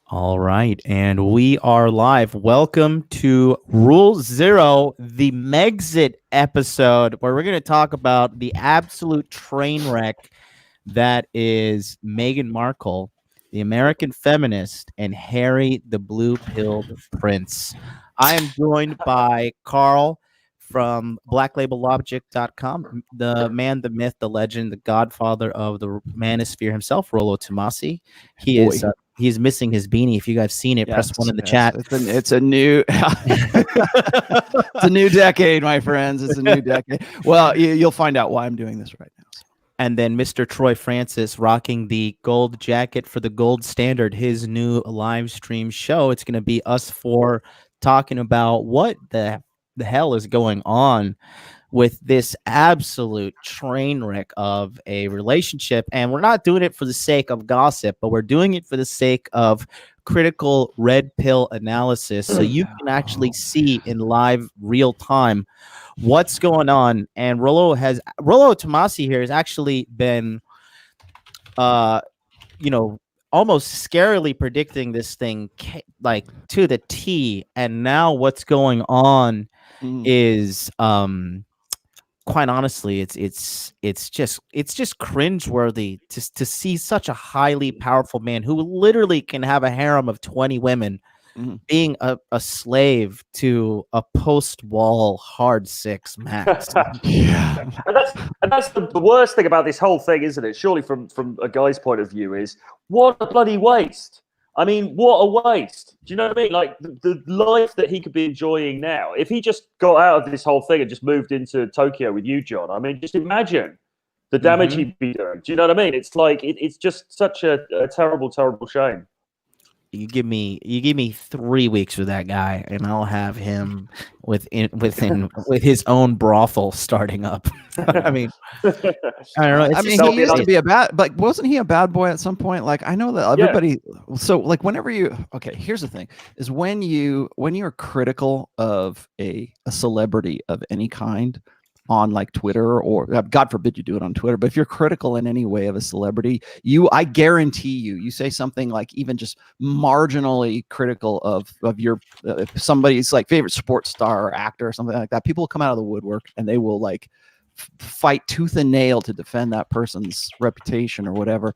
All right, and we are live. Welcome to Rule Zero, the MEGXIT episode, where we're going to talk about the absolute train wreck that is Meghan Markle, the American feminist, and Harry, the blue-pilled prince. I am joined by Carl from blacklabellogic.com, the man, the myth, the legend, the godfather of the manosphere himself, Rollo Tomasi. He Boy. is he's missing his beanie. If you guys seen it, press one in the chat. It's a new it's a new decade, my friends. It's a new decade. Well, you'll find out why I'm doing this right now. And then Mr. Troy Francis rocking the gold jacket for the Gold Standard, his new live stream show. It's going to be us four talking about what the hell is going on with this absolute train wreck of a relationship. And we're not doing it for the sake of gossip, but we're doing it for the sake of critical red pill analysis. So you can actually see in live real time what's going on. And Rollo Tomasi here has actually been, almost scarily predicting this thing like to the T. And now what's going on is, quite honestly, it's just cringeworthy to see such a highly powerful man who literally can have a harem of 20 women being a slave to a post-wall hard six max. Yeah, and that's the worst thing about this whole thing, isn't it? Surely, from a guy's point of view, is what a bloody waste. I mean, what a waste. Do you know what I mean? Like, the life that he could be enjoying now, if he just got out of this whole thing and just moved into Tokyo with you, John, I mean, just imagine the damage he'd be doing. Do you know what I mean? It's like, it's just such a terrible, terrible shame. You give me 3 weeks with that guy, and I'll have him with his own brothel starting up. I mean, I don't know. I mean, he used to be a bad, like, wasn't he a bad boy at some point? Like, I know that everybody. Yeah. So, like, whenever here's the thing: is when you're critical of a celebrity of any kind on like Twitter, or God forbid you do it on Twitter, but if you're critical in any way of a celebrity, I guarantee you say something like even just marginally critical of your somebody's like favorite sports star or actor or something like that, people will come out of the woodwork and they will like fight tooth and nail to defend that person's reputation or whatever.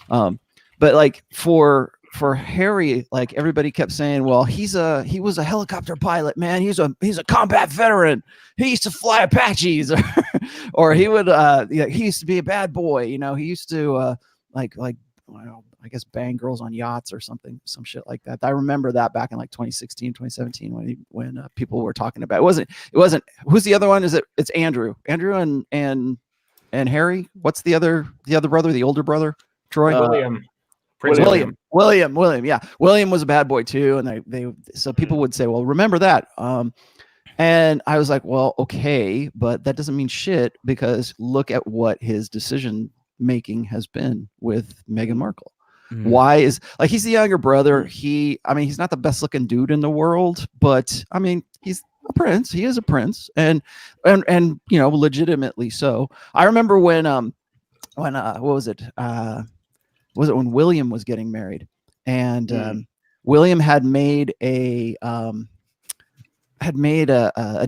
But like for Harry, like everybody kept saying, well, he was a helicopter pilot, man. He's a combat veteran. He used to fly Apaches, or he would he used to be a bad boy. He used to I guess bang girls on yachts or something, some shit like that. I remember that back in like 2016, 2017 when people were talking about it. Wasn't who's the other one? It's Andrew and Harry. What's the other brother, the older brother? Troy? William. Yeah. William was a bad boy too. And so people would say, well, remember that. And I was like, well, okay, but that doesn't mean shit, because look at what his decision making has been with Meghan Markle. Why is, like, he's the younger brother. He's not the best looking dude in the world, but I mean, he's a prince. He is a prince, and legitimately so. I remember when what was it? Was it when William was getting married, and William had made a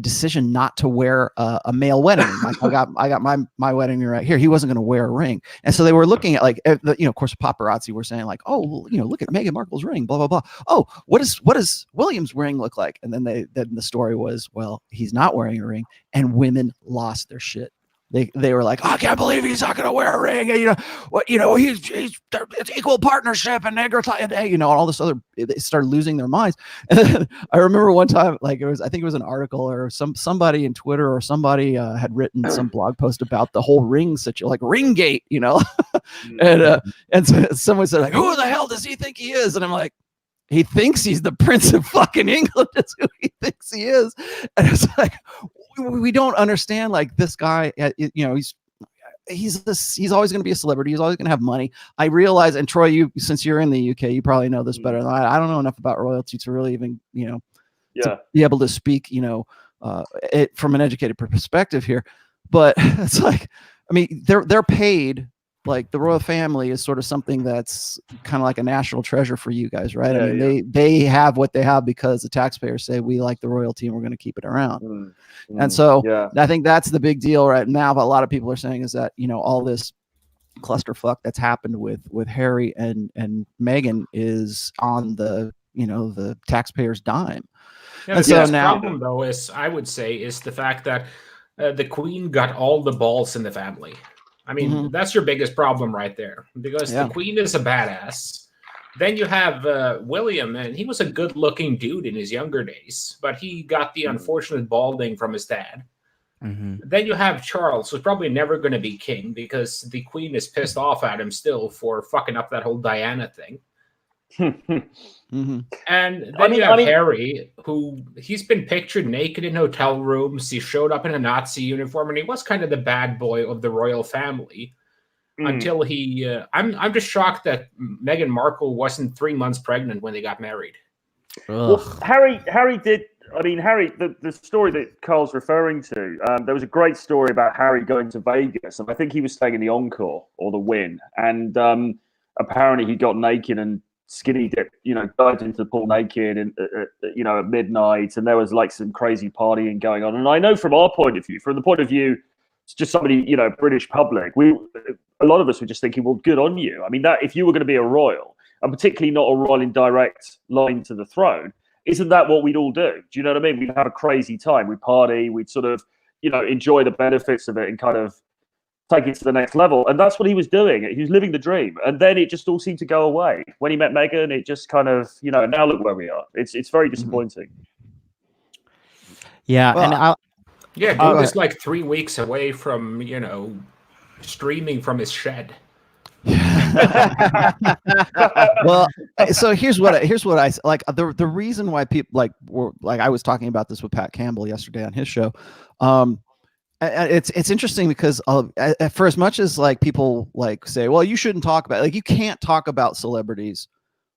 decision not to wear a male wedding. Like, I got my wedding ring right here. He wasn't going to wear a ring, and so they were looking at, like, of course, paparazzi were saying, like, oh, look at Meghan Markle's ring, blah blah blah. Oh, what does William's ring look like? And then the story was, well, he's not wearing a ring, and women lost their shit. They were like, oh, I can't believe he's not going to wear a ring. And, it's equal partnership and all this other. They started losing their minds. And I remember one time, like, I think it was an article or somebody in Twitter or somebody had written some blog post about the whole ring situation, like Ringgate, and so someone said, like, who the hell does he think he is? And I'm like, he thinks he's the Prince of fucking England. That's who he thinks he is. And it's like, we don't understand, like, this guy, he's always going to be a celebrity. He's always going to have money. I realize, and Troy, since you're in the UK, you probably know this better than I don't know enough about royalty to really even, to be able to speak, from an educated perspective here. But it's like, I mean, they're paid like the royal family is sort of something that's kind of like a national treasure for you guys, right? Yeah, I mean, they have what they have because the taxpayers say we like the royalty and we're going to keep it around. And so I think that's the big deal right now. But a lot of people are saying is that, you know, all this clusterfuck that's happened with Harry and Meghan is on the, you know, the taxpayers' dime. Yeah, and the so biggest now, problem, though, is I would say is the fact that the Queen got all the balls in the family. I mean, that's your biggest problem right there, because the Queen is a badass. Then you have William, and he was a good-looking dude in his younger days, but he got the unfortunate balding from his dad. Then you have Charles, who's probably never going to be king because the Queen is pissed off at him still for fucking up that whole Diana thing. And then you have Harry, who he's been pictured naked in hotel rooms. He showed up in a Nazi uniform, and he was kind of the bad boy of the royal family until he. I'm just shocked that Meghan Markle wasn't 3 months pregnant when they got married. Well, Harry did. I mean, Harry, the story that Carl's referring to, there was a great story about Harry going to Vegas, and I think he was staying in the Encore or the Wynn, and apparently he got naked and skinny dipped, you know, dived into the pool naked, and you know, at midnight, and there was like some crazy partying going on. And I know from our point of view, from the point of view, it's just somebody, you know, British public, a lot of us were just thinking, well, good on you. I mean, that if you were going to be a royal, and particularly not a royal in direct line to the throne, isn't that what we'd all do? Do you know what I mean? We'd have a crazy time. We'd party. We'd sort of, you know, enjoy the benefits of it and kind of take it to the next level. And that's what he was doing. He was living the dream. And then it just all seemed to go away. When he met Meghan, it just kind of, you know, now look where we are. It's very disappointing. Yeah. Well, dude is like 3 weeks away from, you know, streaming from his shed. Well, so here's what I like. The reason why people were like, I was talking about this with Pat Campbell yesterday on his show. It's interesting because for as much as like people like say, well, you shouldn't talk about it, like you can't talk about celebrities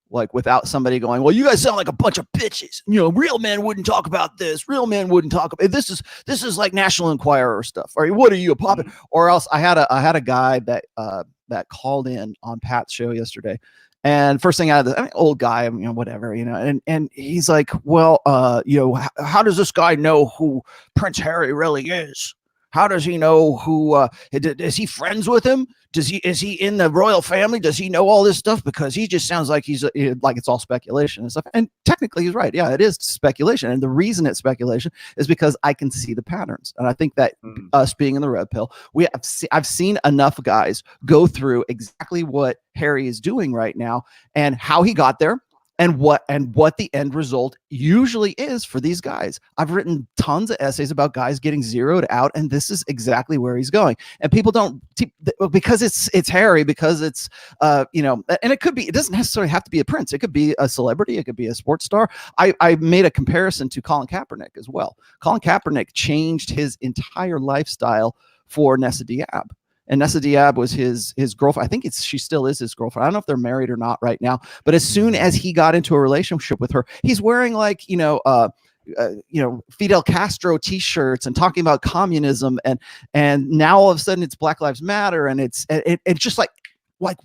like without somebody going, well, you guys sound like a bunch of bitches. You know, real men wouldn't talk about this. Real men wouldn't talk about this. Is like National Enquirer stuff. Or what are you, a puppet? Or else I had a guy that called in on Pat's show yesterday, and first thing out of the old guy, you know, whatever, you know, and he's like, well, you know, how does this guy know who Prince Harry really is? How does he know who? Is he friends with him? Is he in the royal family? Does he know all this stuff? Because he just sounds like he's like it's all speculation and stuff. And technically, he's right. Yeah, it is speculation. And the reason it's speculation is because I can see the patterns. And I think that us being in the red pill, I've seen enough guys go through exactly what Harry is doing right now and how he got there. And what the end result usually is for these guys. I've written tons of essays about guys getting zeroed out, and this is exactly where he's going. And people don't, because it's Harry, because it's you know, and it doesn't necessarily have to be a prince. It could be a celebrity. It could be a sports star. I made a comparison to Colin Kaepernick as well. Colin Kaepernick changed his entire lifestyle for Nessa Diab. And Nessa Diab was his girlfriend. I think she still is his girlfriend. I don't know if they're married or not right now. But as soon as he got into a relationship with her, he's wearing like, you know, Fidel Castro T-shirts and talking about communism. And now all of a sudden it's Black Lives Matter. And it's just like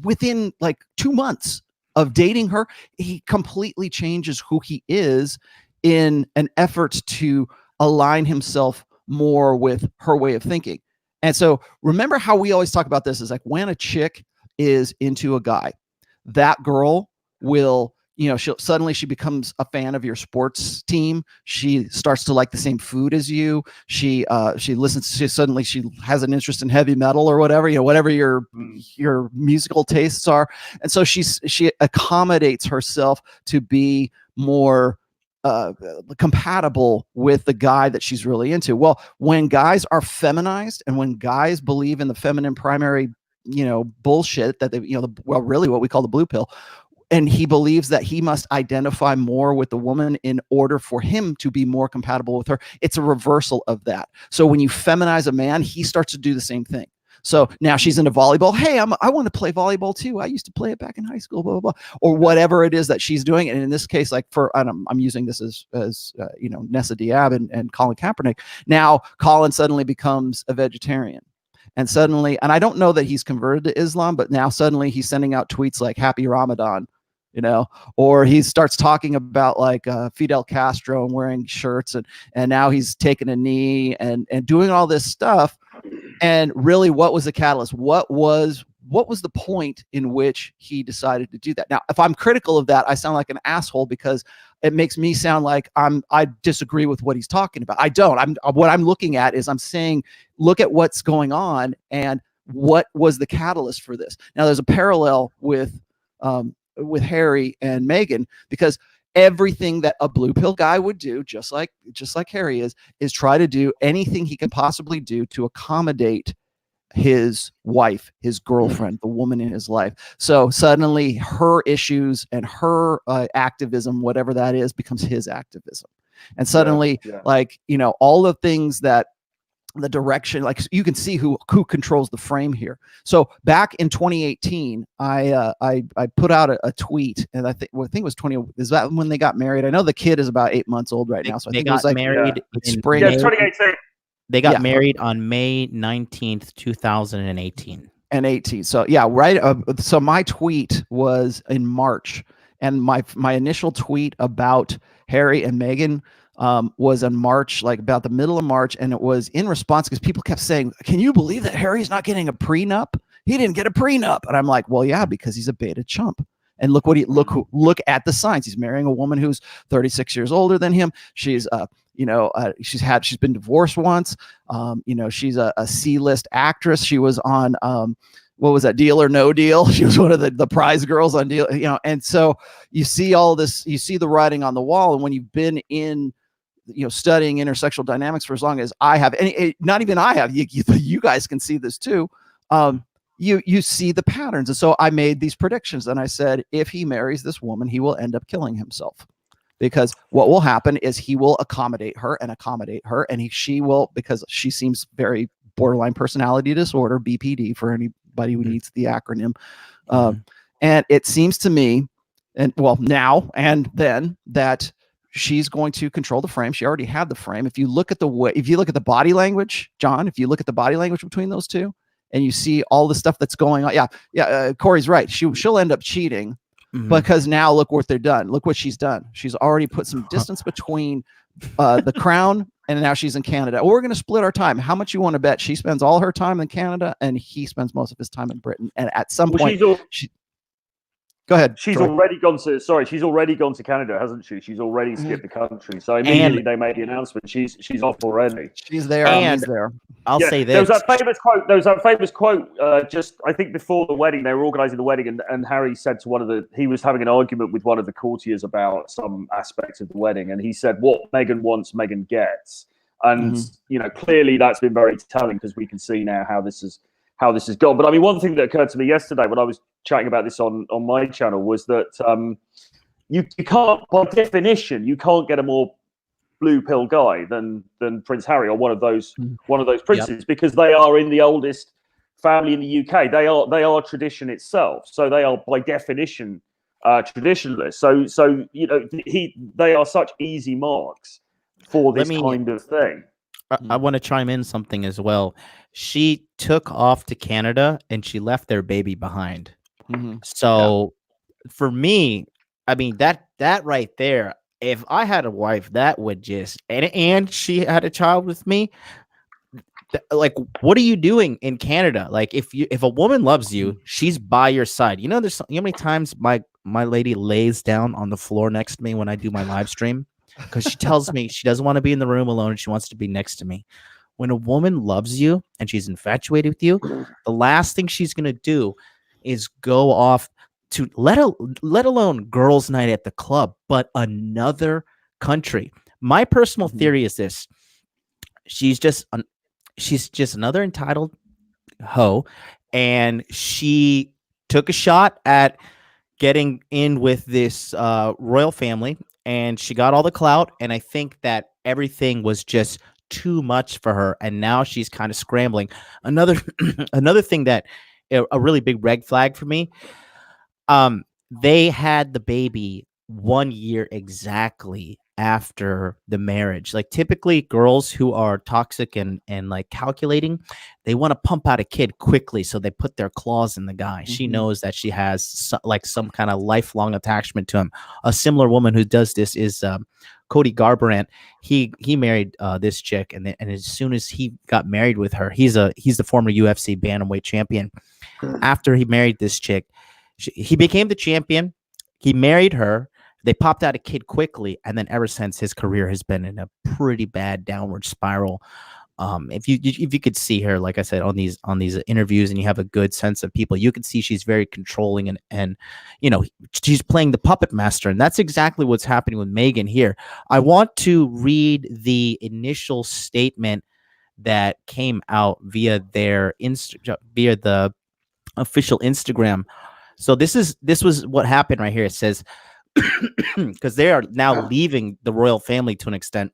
within like 2 months of dating her, he completely changes who he is in an effort to align himself more with her way of thinking. And so remember how we always talk about this is like when a chick is into a guy, that girl will, you know, she becomes a fan of your sports team. She starts to like the same food as you. She suddenly has an interest in heavy metal or whatever, you know, whatever your musical tastes are. And so she accommodates herself to be more compatible with the guy that she's really into. Well, when guys are feminized and when guys believe in the feminine primary, you know, bullshit that they, you know, really what we call the blue pill, and he believes that he must identify more with the woman in order for him to be more compatible with her. It's a reversal of that. So when you feminize a man, he starts to do the same thing. So now she's into volleyball. Hey, I want to play volleyball too. I used to play it back in high school, blah, blah, blah, or whatever it is that she's doing. And in this case, like I'm using this as you know, Nessa Diab and Colin Kaepernick. Now Colin suddenly becomes a vegetarian. And suddenly, and I don't know that he's converted to Islam, but now suddenly he's sending out tweets like "Happy Ramadan," or he starts talking about like Fidel Castro and wearing shirts, and now he's taking a knee and doing all this stuff. And really, what was the catalyst? What was the point in which he decided to do that? Now, if I'm critical of that, I sound like an asshole because it makes me sound like I disagree with what he's talking about. I don't. What I'm looking at is I'm saying, look at what's going on and what was the catalyst for this. Now, there's a parallel with Harry and Meghan, because everything that a blue pill guy would do, just like Harry is try to do anything he can possibly do to accommodate his wife, his girlfriend, the woman in his life. So suddenly her issues and her activism, whatever that is, becomes his activism. And suddenly, like, all the things that the direction, like you can see who controls the frame here. So back in 2018, I put out a tweet, and I think it was 20. Is that when they got married? I know the kid is about 8 months old right now, so I think it was like married in spring. Yeah, 2018. They got married on May 19th, 2018. And 18. So yeah, right. So my tweet was in March, and my initial tweet about Harry and Meghan was in March, like about the middle of March, and it was in response because people kept saying, "Can you believe that Harry's not getting a prenup? He didn't get a prenup." And I'm like, "Well, yeah, because he's a beta chump." And look look at the signs. He's marrying a woman who's 36 years older than him. She's she's been divorced once. She's a C-list actress. She was on what was that, Deal or No Deal? She was one of the prize girls on Deal, and so you see all this, you see the writing on the wall. And when you've been in studying intersexual dynamics for as long as I have, and not even I have, you guys can see this too. You see the patterns. And so I made these predictions, and I said, if he marries this woman, he will end up killing himself, because what will happen is he will accommodate her, and she will, because she seems very borderline personality disorder, BPD, for anybody who needs the acronym. And it seems to me, and well, now and then, that she's going to control the frame. She already had the frame. If you look at the body language, John, if you look at the body language between those two, and you see all the stuff that's going on. Corey's right. She'll end up cheating, because now look what they've done. Look what she's done. She's already put some distance between the crown, and now she's in Canada. We're going to split our time. How much you want to bet she spends all her time in Canada and he spends most of his time in Britain? And at some point, go ahead. She's already gone to Canada, hasn't she? She's already skipped the country. So immediately they made the announcement. She's off already. She's there. And he's there. I'll say this. There was that famous quote. Just I think before the wedding, they were organising the wedding, and Harry said to he was having an argument with one of the courtiers about some aspect of the wedding, and he said, "What Meghan wants, Meghan gets." And clearly that's been very telling, because we can see now how this has gone. But I mean, one thing that occurred to me yesterday when I was chatting about this on my channel was that you can't, by definition, you can't get a more blue pill guy than Prince Harry, or one of those princes, because they are in the oldest family in the UK. They are tradition itself, so they are by definition traditionalists. So they are such easy marks for this kind of thing. I want to chime in something as well. She took off to Canada and she left their baby behind. So for me, I mean, that right there, if I had a wife that would just, and she had a child with me, like, what are you doing in Canada? Like, if a woman loves you, she's by your side. There's how many times my lady lays down on the floor next to me when I do my live stream, because she tells me she doesn't want to be in the room alone and she wants to be next to me. When a woman loves you and she's infatuated with you, the last thing she's going to do is go off to let alone girls' night at the club, but another country. My personal theory is this: she's just another entitled hoe, and she took a shot at getting in with this royal family, and she got all the clout, and I think that everything was just too much for her, and now she's kind of scrambling. Another thing that a really big red flag for me, they had the baby 1 year exactly after the marriage. Like typically girls who are toxic and like calculating, they want to pump out a kid quickly, so they put their claws in the guy. She knows that she has some kind of lifelong attachment to him. A similar woman who does this is Cody Garbrandt. He married this chick, and as soon as he got married with her, he's the former UFC bantamweight champion. After he married this chick, he became the champion. He married her. They popped out a kid quickly, and then ever since, his career has been in a pretty bad downward spiral. If you could see her, like I said, on these interviews, and you have a good sense of people, you can see she's very controlling, and she's playing the puppet master, and that's exactly what's happening with Meghan here. I want to read the initial statement that came out via the official Instagram. So this was what happened right here. It says, because they are now leaving the royal family to an extent.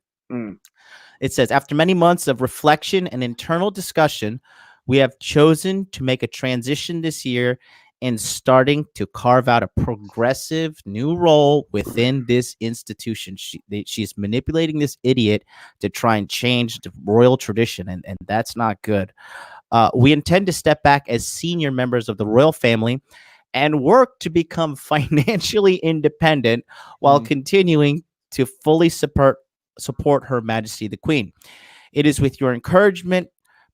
It says, after many months of reflection and internal discussion, we have chosen to make a transition this year and starting to carve out a progressive new role within this institution. She's manipulating this idiot to try and change the royal tradition, and that's not good. We intend to step back as senior members of the royal family and work to become financially independent while continuing to fully support Her Majesty the Queen. It is with your encouragement,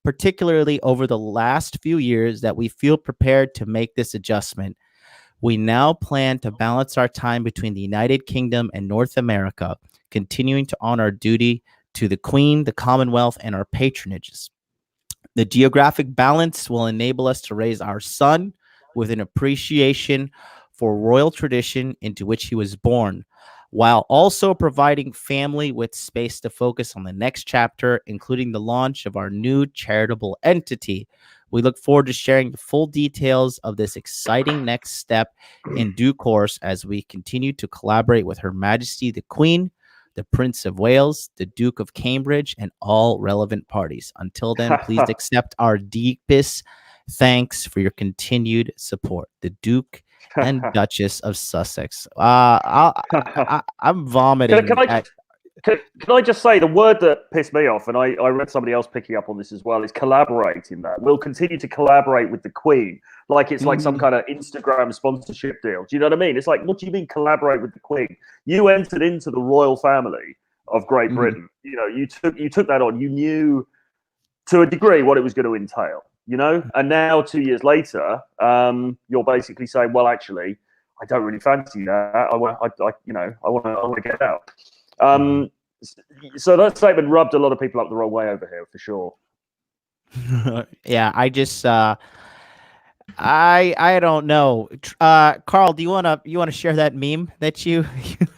particularly over the last few years, that we feel prepared to make this adjustment. We now plan to balance our time between the United Kingdom and North America, continuing to honor our duty to the Queen, the Commonwealth, and our patronages. The geographic balance will enable us to raise our son with an appreciation for royal tradition into which he was born, while also providing family with space to focus on the next chapter, including the launch of our new charitable entity. We look forward to sharing the full details of this exciting next step in due course as we continue to collaborate with Her Majesty the Queen, the Prince of Wales, the Duke of Cambridge, and all relevant parties. Until then, please accept our deepest thanks for your continued support. The Duke and Duchess of Sussex. I'm vomiting. Can I just say the word that pissed me off, and I read somebody else picking up on this as well, is collaborating. That we'll continue to collaborate with the Queen, like it's like some kind of Instagram sponsorship deal. Do you know what I mean? It's like, what do you mean collaborate with the Queen? You entered into the royal family of Great Britain. You took that on. You knew to a degree what it was going to entail. And now 2 years later, you're basically saying, well, actually, I don't really fancy that. I want to get out. So that statement rubbed a lot of people up the wrong way over here, for sure. Yeah, I just, I don't know. Carl, do you want to share that meme that you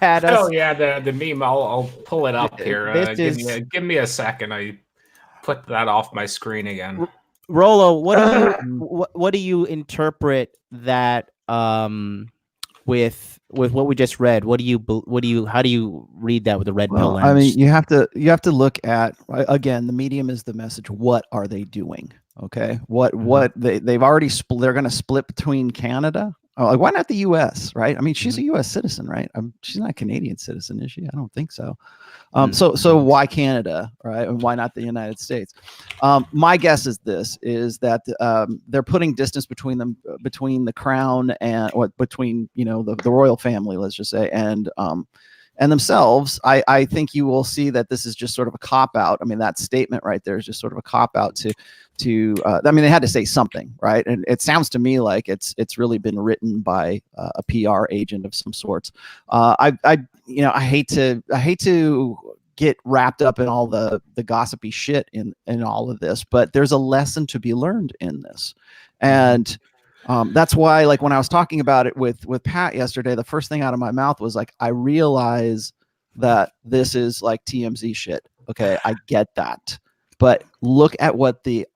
had us? Oh yeah, the meme. I'll pull it up here. Give me a second. I put that off my screen again. Rolo, what do you interpret that with what we just read? How do you read that with the red pill lens? I mean, you have to look at, again, the medium is the message. What are they doing? Okay, what they've already split. They're going to split between Canada. Like, why not the U.S. Right? I mean, she's a U.S. citizen, right? She's not a Canadian citizen, is she? I don't think so. So why Canada, right? And why not the United States? My guess is that they're putting distance between them, between the crown and between the royal family, let's just say, and themselves. I think you will see that this is just sort of a cop out. I mean, that statement right there is just sort of a cop out to I mean, they had to say something, right? And it sounds to me like it's really been written by a PR agent of some sorts. I hate to get wrapped up in all the gossipy shit in all of this, but there's a lesson to be learned in this. And that's why, like, when I was talking about it with Pat yesterday, the first thing out of my mouth was like, I realize that this is like TMZ shit. Okay, I get that. But look at what the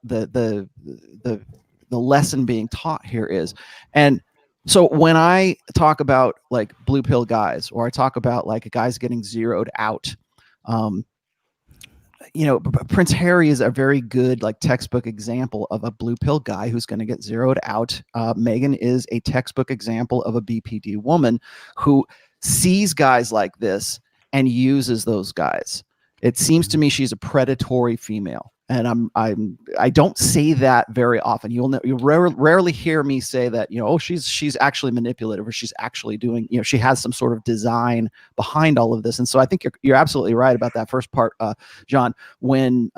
lesson being taught here is. And so when I talk about like blue pill guys, or I talk about like guys getting zeroed out, Prince Harry is a very good like textbook example of a blue pill guy who's going to get zeroed out. Meghan is a textbook example of a BPD woman who sees guys like this and uses those guys. It seems to me she's a predatory female. And I don't say that very often. You'll rarely hear me say that, you know, oh, she's actually manipulative, or she's actually doing, you know, she has some sort of design behind all of this. And so I think you're absolutely right about that first part, John, when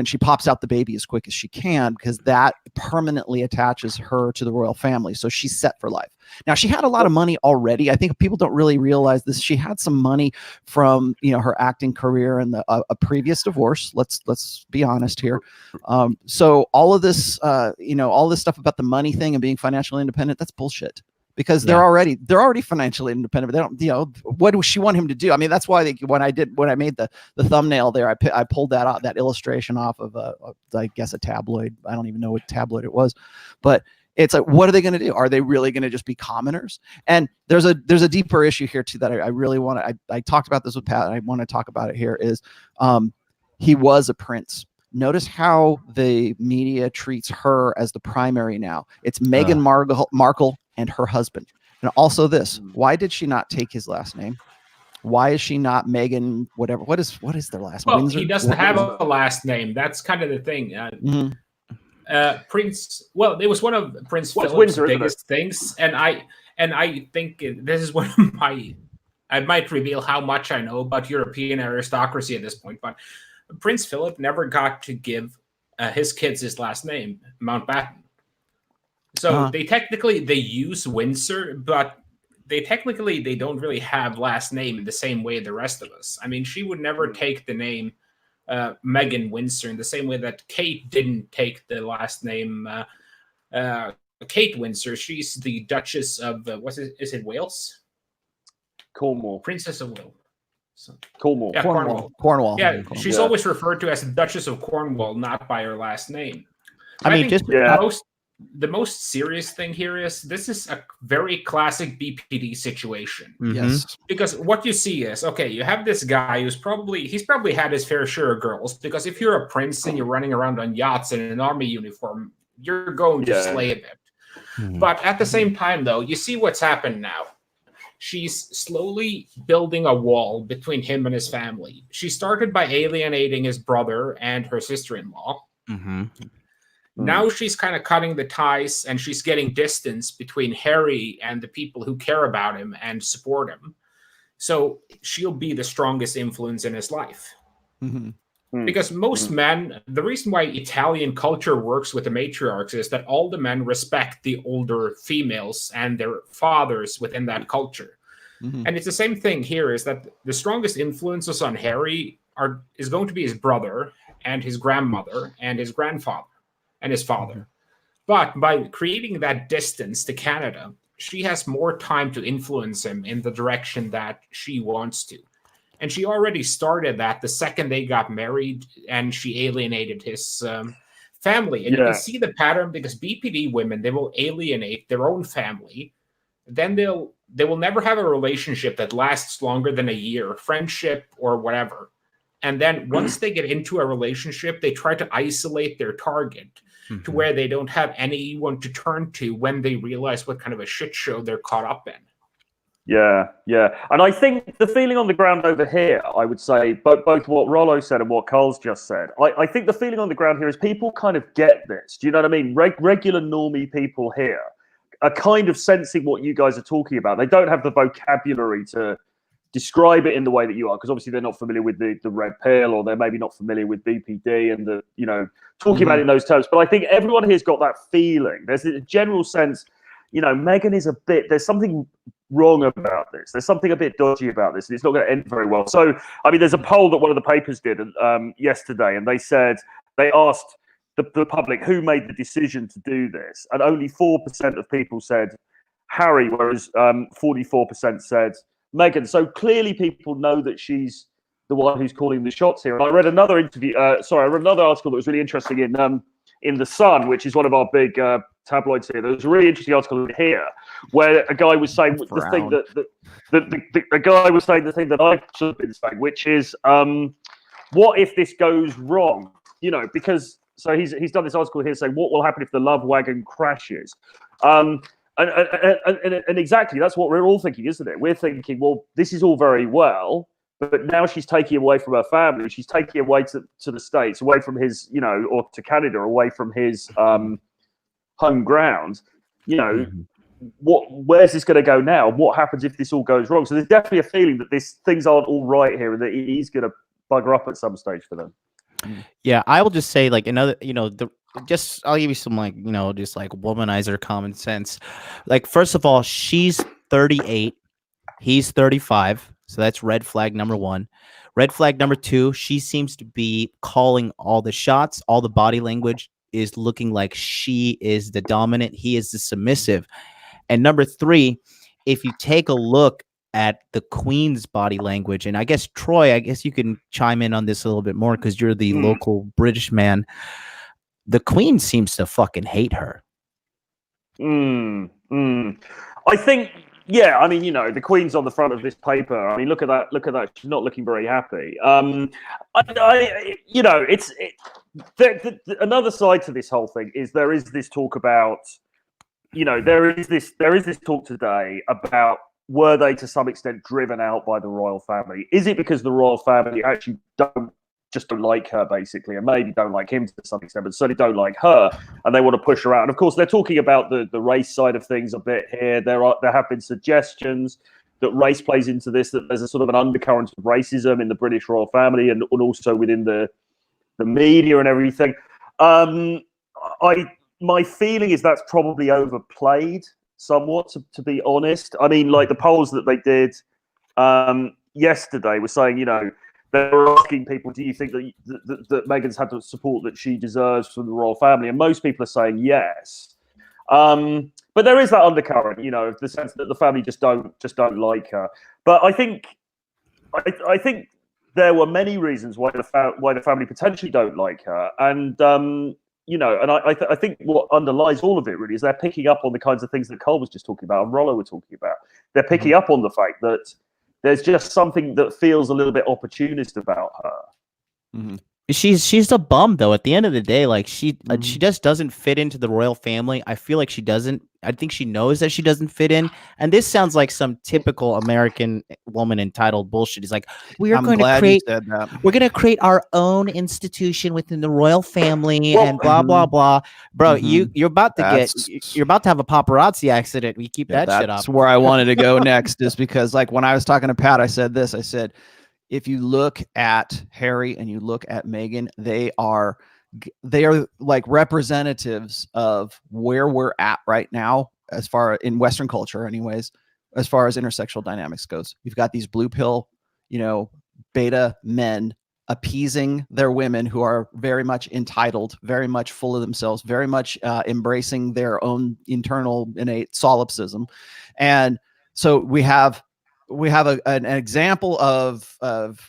she pops out the baby as quick as she can, because that permanently attaches her to the royal family. So she's set for life. Now, she had a lot of money already. I think people don't really realize this. She had some money from, you know, her acting career and a previous divorce. Let's be honest here. So all of this, you know, all this stuff about the money thing and being financially independent, that's bullshit. Because they're already financially independent. But they don't, you know, what does she want him to do? I mean, that's why when I made the thumbnail there, I pulled that illustration off of I guess a tabloid. I don't even know what tabloid it was, but it's like, what are they going to do? Are they really going to just be commoners? And there's a deeper issue here too that I really want to. I talked about this with Pat, and I want to talk about it here. Is he was a prince. Notice how the media treats her as the primary now. It's Meghan Markle and her husband. And also this, why did she not take his last name? Why is she not Meghan, whatever? What is their last name? Well, he doesn't have a last name. That's kind of the thing. Prince, well, it was one of Prince Philip's biggest things. And I think this is one of I might reveal how much I know about European aristocracy at this point, but Prince Philip never got to give his kids his last name, Mountbatten. So they use Windsor, but they don't really have last name in the same way the rest of us. I mean, she would never take the name Meghan Windsor in the same way that Kate didn't take the last name Kate Windsor. She's the Duchess of is it Wales? Cornwall. Princess of Wales. Cornwall. Yeah, Cornwall. Yeah, she's always referred to as the Duchess of Cornwall, not by her last name. I mean, the most serious thing here is this is a very classic BPD situation. Yes. Because what you see is, okay, you have this guy he's probably had his fair share of girls, because if you're a prince and you're running around on yachts in an army uniform, you're going to slay a bit. But at the same time, though, you see what's happened now. She's slowly building a wall between him and his family. She started by alienating his brother and her sister-in-law. Now she's kind of cutting the ties, and she's getting distance between Harry and the people who care about him and support him. So she'll be the strongest influence in his life. Because most men, the reason why Italian culture works with the matriarchs is that all the men respect the older females and their fathers within that culture. And it's the same thing here, is that the strongest influences on Harry is going to be his brother and his grandmother and his grandfather and his father. But by creating that distance to Canada, she has more time to influence him in the direction that she wants to. And she already started that the second they got married, and she alienated his family. And you can see the pattern, because BPD women, they will alienate their own family. Then they will never have a relationship that lasts longer than a year, friendship or whatever. And then once they get into a relationship, they try to isolate their target to where they don't have anyone to turn to when they realize what kind of a shit show they're caught up in. Yeah. And I think the feeling on the ground over here, I would say, both what Rollo said and what Carl's just said, I think the feeling on the ground here is people kind of get this. Do you know what I mean? Regular normie people here are kind of sensing what you guys are talking about. They don't have the vocabulary to describe it in the way that you are, because obviously they're not familiar with the red pill, or they're maybe not familiar with BPD and the, you know, talking about it in those terms. But I think everyone here's got that feeling. There's a general sense, you know, Meghan is there's something wrong about this. There's something a bit dodgy about this, and it's not going to end very well. So, I mean, there's a poll that one of the papers did yesterday, and they asked the public who made the decision to do this, and only 4% of people said Harry, whereas 44% said Meghan. So clearly people know that she's the one who's calling the shots here. And I read another article that was really interesting in The Sun, which is one of our big tabloids here. There was a really interesting article here where a guy was saying the thing that I've sort of been saying, which is, what if this goes wrong? You know, because so he's done this article here saying, what will happen if the love wagon crashes? And exactly, that's what we're all thinking, isn't it? We're thinking, well, this is all very well, but now she's taking him away from her family. She's taking him away to the States, away from his, or to Canada, away from his home ground. Where's this going to go now? What happens if this all goes wrong? So there's definitely a feeling that things aren't all right here, and that he's going to bugger up at some stage for them. Yeah, I will just say, like, another, I'll give you some, like, just like womanizer common sense. Like, first of all, she's 38, he's 35, so that's red flag number one. Red flag number two, she seems to be calling all the shots. All the body language is looking like she is the dominant, he is the submissive. And number three, if you take a look at the Queen's body language, and I guess Troy, you can chime in on this a little bit more because you're the local British man. The Queen seems to fucking hate her. I think, yeah. I mean, the Queen's on the front of this paper. I mean, look at that. Look at that. She's not looking very happy. Another side to this whole thing is there is this talk about, there is this talk today about, were they to some extent driven out by the royal family? Is it because the royal family actually don't like her, basically, and maybe don't like him to some extent, but certainly don't like her, and they want to push her out? And of course, they're talking about the race side of things a bit here. There have been suggestions that race plays into this, that there's a sort of an undercurrent of racism in the British royal family and also within the media and everything. My feeling is that's probably overplayed somewhat, to be honest. I mean, like the polls that they did yesterday were saying, they were asking people, do you think that Meghan's had the support that she deserves from the royal family? And most people are saying yes. But there is that undercurrent, the sense that the family just don't like her. But I think there were many reasons why the family potentially don't like her, and I think what underlies all of it really is they're picking up on the kinds of things that Cole was just talking about and Rollo were talking about. They're picking up on the fact that there's just something that feels a little bit opportunist about her. She's a bum, though. At the end of the day, like she just doesn't fit into the royal family. I feel like she doesn't. I think she knows that she doesn't fit in. And this sounds like some typical American woman entitled bullshit. It's like, we're going to create our own institution within the royal family and blah blah blah. Bro, you're about to have a paparazzi accident. We keep that shit up. That's where I wanted to go next, is because, like, when I was talking to Pat, I said this. I said, if you look at Harry and you look at Meghan, they are like representatives of where we're at right now, as far in Western culture, anyways, as far as intersexual dynamics goes. You've got these blue pill, beta men appeasing their women who are very much entitled, very much full of themselves, very much embracing their own internal innate solipsism. And so we have an example of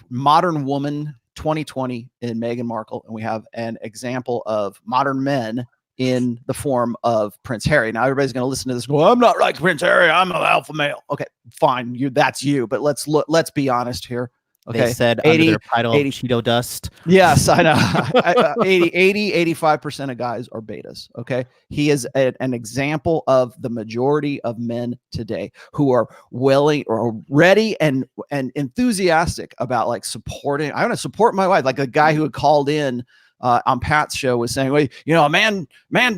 modern woman 2020 in Meghan Markle, and we have an example of modern men in the form of Prince Harry. Now everybody's going to listen to this and go, I'm not like Prince Harry, I'm an alpha male. Okay, fine, that's you. But let's be honest here. Okay, they said 80, under their title 80 Cheeto dust. Yes, I know. 85% of guys are betas. Okay, he is an example of the majority of men today who are willing or ready and enthusiastic about, like, supporting. I want to support my wife. Like a guy who had called in on Pat's show was saying, well, a man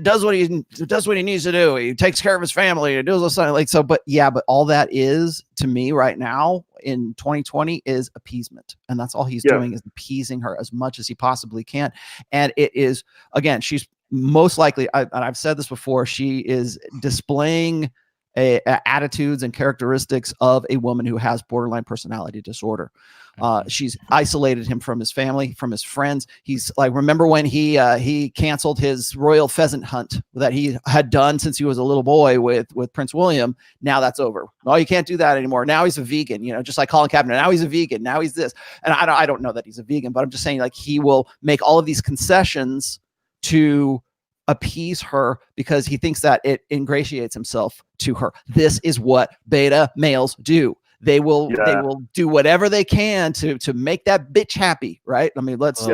does what he needs to do. He takes care of his family. He does something like so. But all that is to me right now in 2020 is appeasement, and that's all he's doing, is appeasing her as much as he possibly can. And it is, again, she's most likely, and I've said this before, she is displaying attitudes and characteristics of a woman who has borderline personality disorder. She's isolated him from his family, from his friends. He's like, remember when he canceled his royal pheasant hunt that he had done since he was a little boy with Prince William? Now that's over. Oh, you can't do that anymore. Now he's a vegan, just like Colin Kaepernick. Now he's a vegan. Now he's this. And I don't know that he's a vegan, but I'm just saying, like, he will make all of these concessions to appease her because he thinks that it ingratiates himself to her. This is what beta males do. They will do whatever they can to make that bitch happy, right? I mean, let's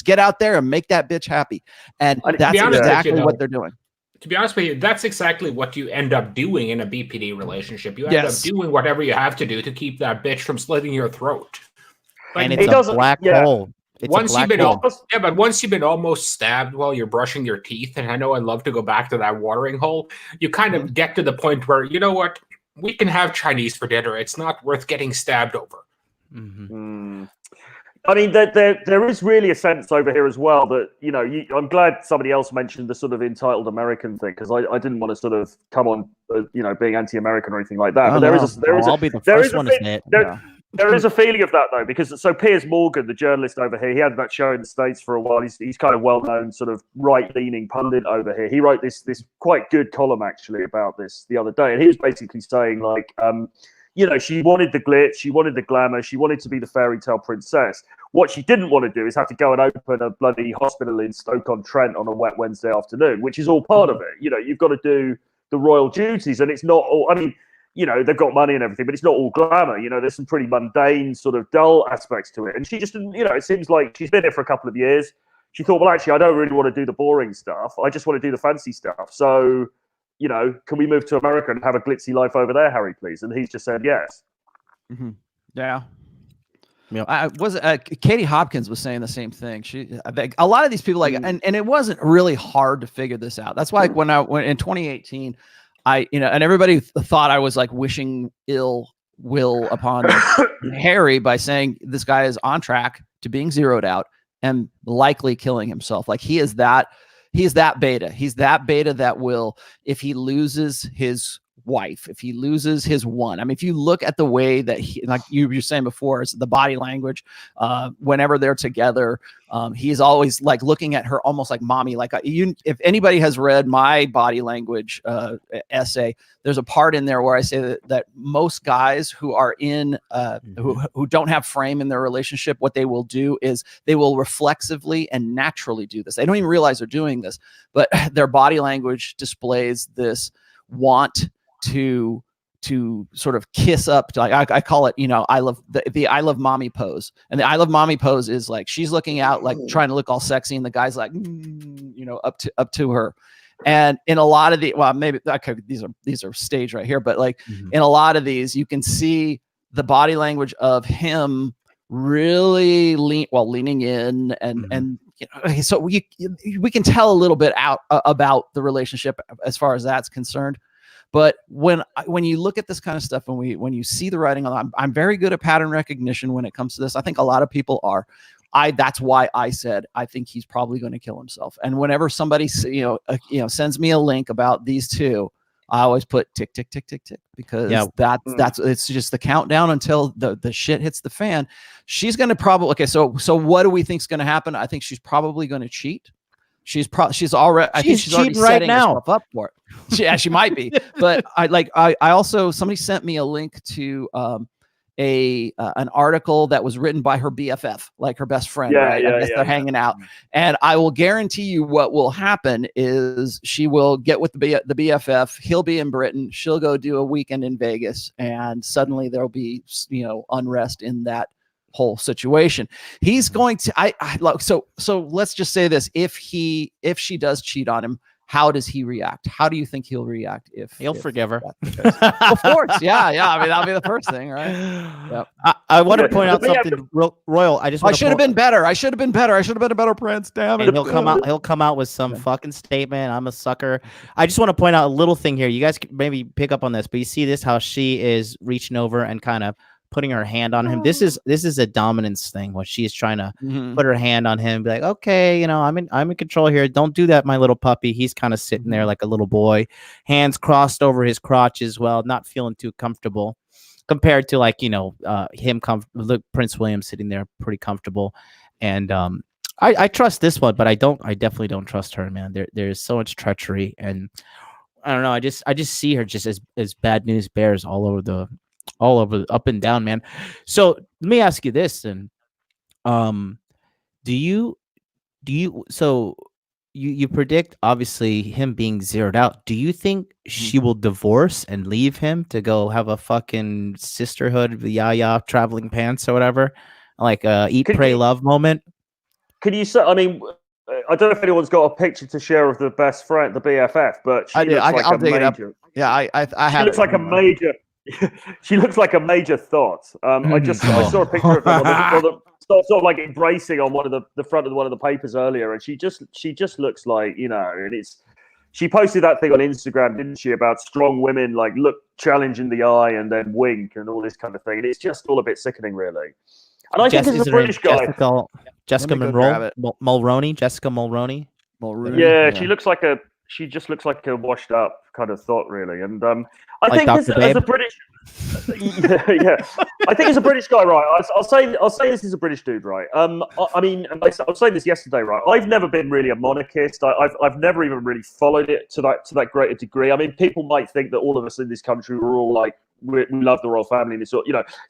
get out there and make that bitch happy. And that's exactly what they're doing. To be honest with you, that's exactly what you end up doing in a BPD relationship. You end up doing whatever you have to do to keep that bitch from slitting your throat. And it's a black hole. It's once a black hole. But once you've been almost stabbed while you're brushing your teeth, and I know I'd love to go back to that watering hole, you kind of get to the point where, you know what, we can have Chinese for dinner. It's not worth getting stabbed over. I mean, there is really a sense over here as well that, you know, I'm glad somebody else mentioned the sort of entitled American thing, because I didn't want to sort of come on, you know, being anti-American or anything like that. But I'll be the first one to say it. There is a feeling of that, though, because so Piers Morgan, the journalist over here, he had that show in the States for a while. He's kind of well-known sort of right-leaning pundit over here. He wrote this quite good column, actually, about this the other day. And he was basically saying, like, you know, she wanted the glitz, she wanted the glamour, she wanted to be the fairy tale princess. What she didn't want to do is have to go and open a bloody hospital in Stoke-on-Trent on a wet Wednesday afternoon, which is all part of it. You know, you've got to do the royal duties, and it's not all, I mean, you know, they've got money and everything, but it's not all glamour. You know, there's some pretty mundane, sort of dull aspects to it. And she just didn't, you know, it seems like she's been here for a couple of years. She thought, well, actually, I don't really want to do the boring stuff. I just want to do the fancy stuff. So, you know, can we move to America and have a glitzy life over there, Harry, please? And he's just said yes. Yeah. Katie Hopkins was saying the same thing. A lot of these people, like, and it wasn't really hard to figure this out. That's why when in 2018, and everybody thought I was like wishing ill will upon Harry by saying this guy is on track to being zeroed out and likely killing himself. Like he is that beta. He's that beta that will, if he loses his wife, if he loses his one. I mean, if you look at the way that he, like you were saying before, it's the body language. Whenever they're together, he's always like looking at her almost like mommy. Like if anybody has read my body language essay, there's a part in there where I say that most guys who are in who don't have frame in their relationship, what they will do is they will reflexively and naturally do this. They don't even realize they're doing this, but their body language displays this want to sort of kiss up to, like, I call it, you know, I love the I love mommy pose. And the I love mommy pose is like she's looking out, like trying to look all sexy, and the guy's like, you know, up to her. And in a lot of maybe these are staged right here, but like in a lot of these, you can see the body language of him really leaning in and you know, so we can tell a little bit out about the relationship as far as that's concerned. But when you look at this kind of stuff, and when you see the writing, I'm very good at pattern recognition when it comes to this. I think a lot of people are. That's why I said I think he's probably going to kill himself. And whenever somebody sends me a link about these two, I always put tick tick tick tick tick, because that's it's just the countdown until the shit hits the fan. She's going to probably So what do we think is going to happen? I think she's probably going to cheat. She's already. I think she's already setting herself up for it. Yeah, she might be. But I also, somebody sent me a link to an article that was written by her BFF, like her best friend. I guess they're hanging out, and I will guarantee you what will happen is she will get with the BFF. He'll be in Britain. She'll go do a weekend in Vegas, and suddenly there'll be, you know, unrest in that whole situation. He's going to so let's just say this: if she does cheat on him, how does he react? How do you think he'll react? He'll forgive her. Of course. Yeah. I mean, that'll be the first thing, right? Yep. I want to point out something, Royal. I should have been better. I should have been better. I should have been a better prince. Damn it. And he'll come out with some fucking statement. I'm a sucker. I just want to point out a little thing here. You guys can maybe pick up on this, but you see this, how she is reaching over and kind of putting her hand on him. This is a dominance thing, what she is trying to put her hand on him and be like, okay, you know, I'm in control here. Don't do that, my little puppy. He's kind of sitting there like a little boy, hands crossed over his crotch as well, not feeling too comfortable compared to, like, you know, Prince William sitting there pretty comfortable. And I trust this one, but I definitely don't trust her, man. There's so much treachery, and I don't know. I just see her just as bad news bears all over up and down, man. So let me ask you this, and do you predict, obviously, him being zeroed out? Do you think she will divorce and leave him to go have a fucking sisterhood, yaya traveling pants or whatever, like eat, pray, love moment? Can you say? I mean, I don't know if anyone's got a picture to share of the best friend, the BFF, but she looks like I'll a dig major. It up. Yeah, I have. She looks like a major. She looks like a major thought. I saw a picture of her sort of like embracing on one of the front of one of the papers earlier, and she just looks like, you know, and she posted that thing on Instagram, didn't she, about strong women like look challenge in the eye and then wink and all this kind of thing, and it's just all a bit sickening, really. And I think as a British guy, Jessica Mulroney, Jessica Mulroney. Yeah, she just looks like a washed up kind of thought, really. And I like think as a British, yeah, I think as a British guy, right? I'll say this is a British dude, right? I mean, I was saying this yesterday, right? I've never been really a monarchist. I've never even really followed it to that greater degree. I mean, people might think that all of us in this country are all like we love the royal family, and it's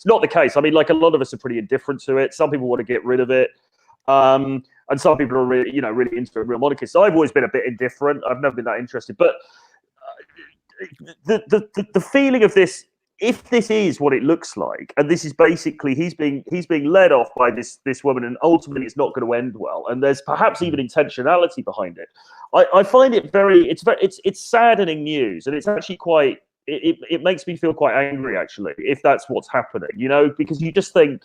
not the case. I mean, like a lot of us are pretty indifferent to it. Some people want to get rid of it. And some people are really into real monarchists. So I've always been a bit indifferent. I've never been that interested. But the feeling of this, if this is what it looks like, and this is basically he's being led off by this woman, and ultimately it's not going to end well. And there's perhaps even intentionality behind it. I find it it's saddening news, and it's actually quite. It makes me feel quite angry, actually, if that's what's happening. Because you just think.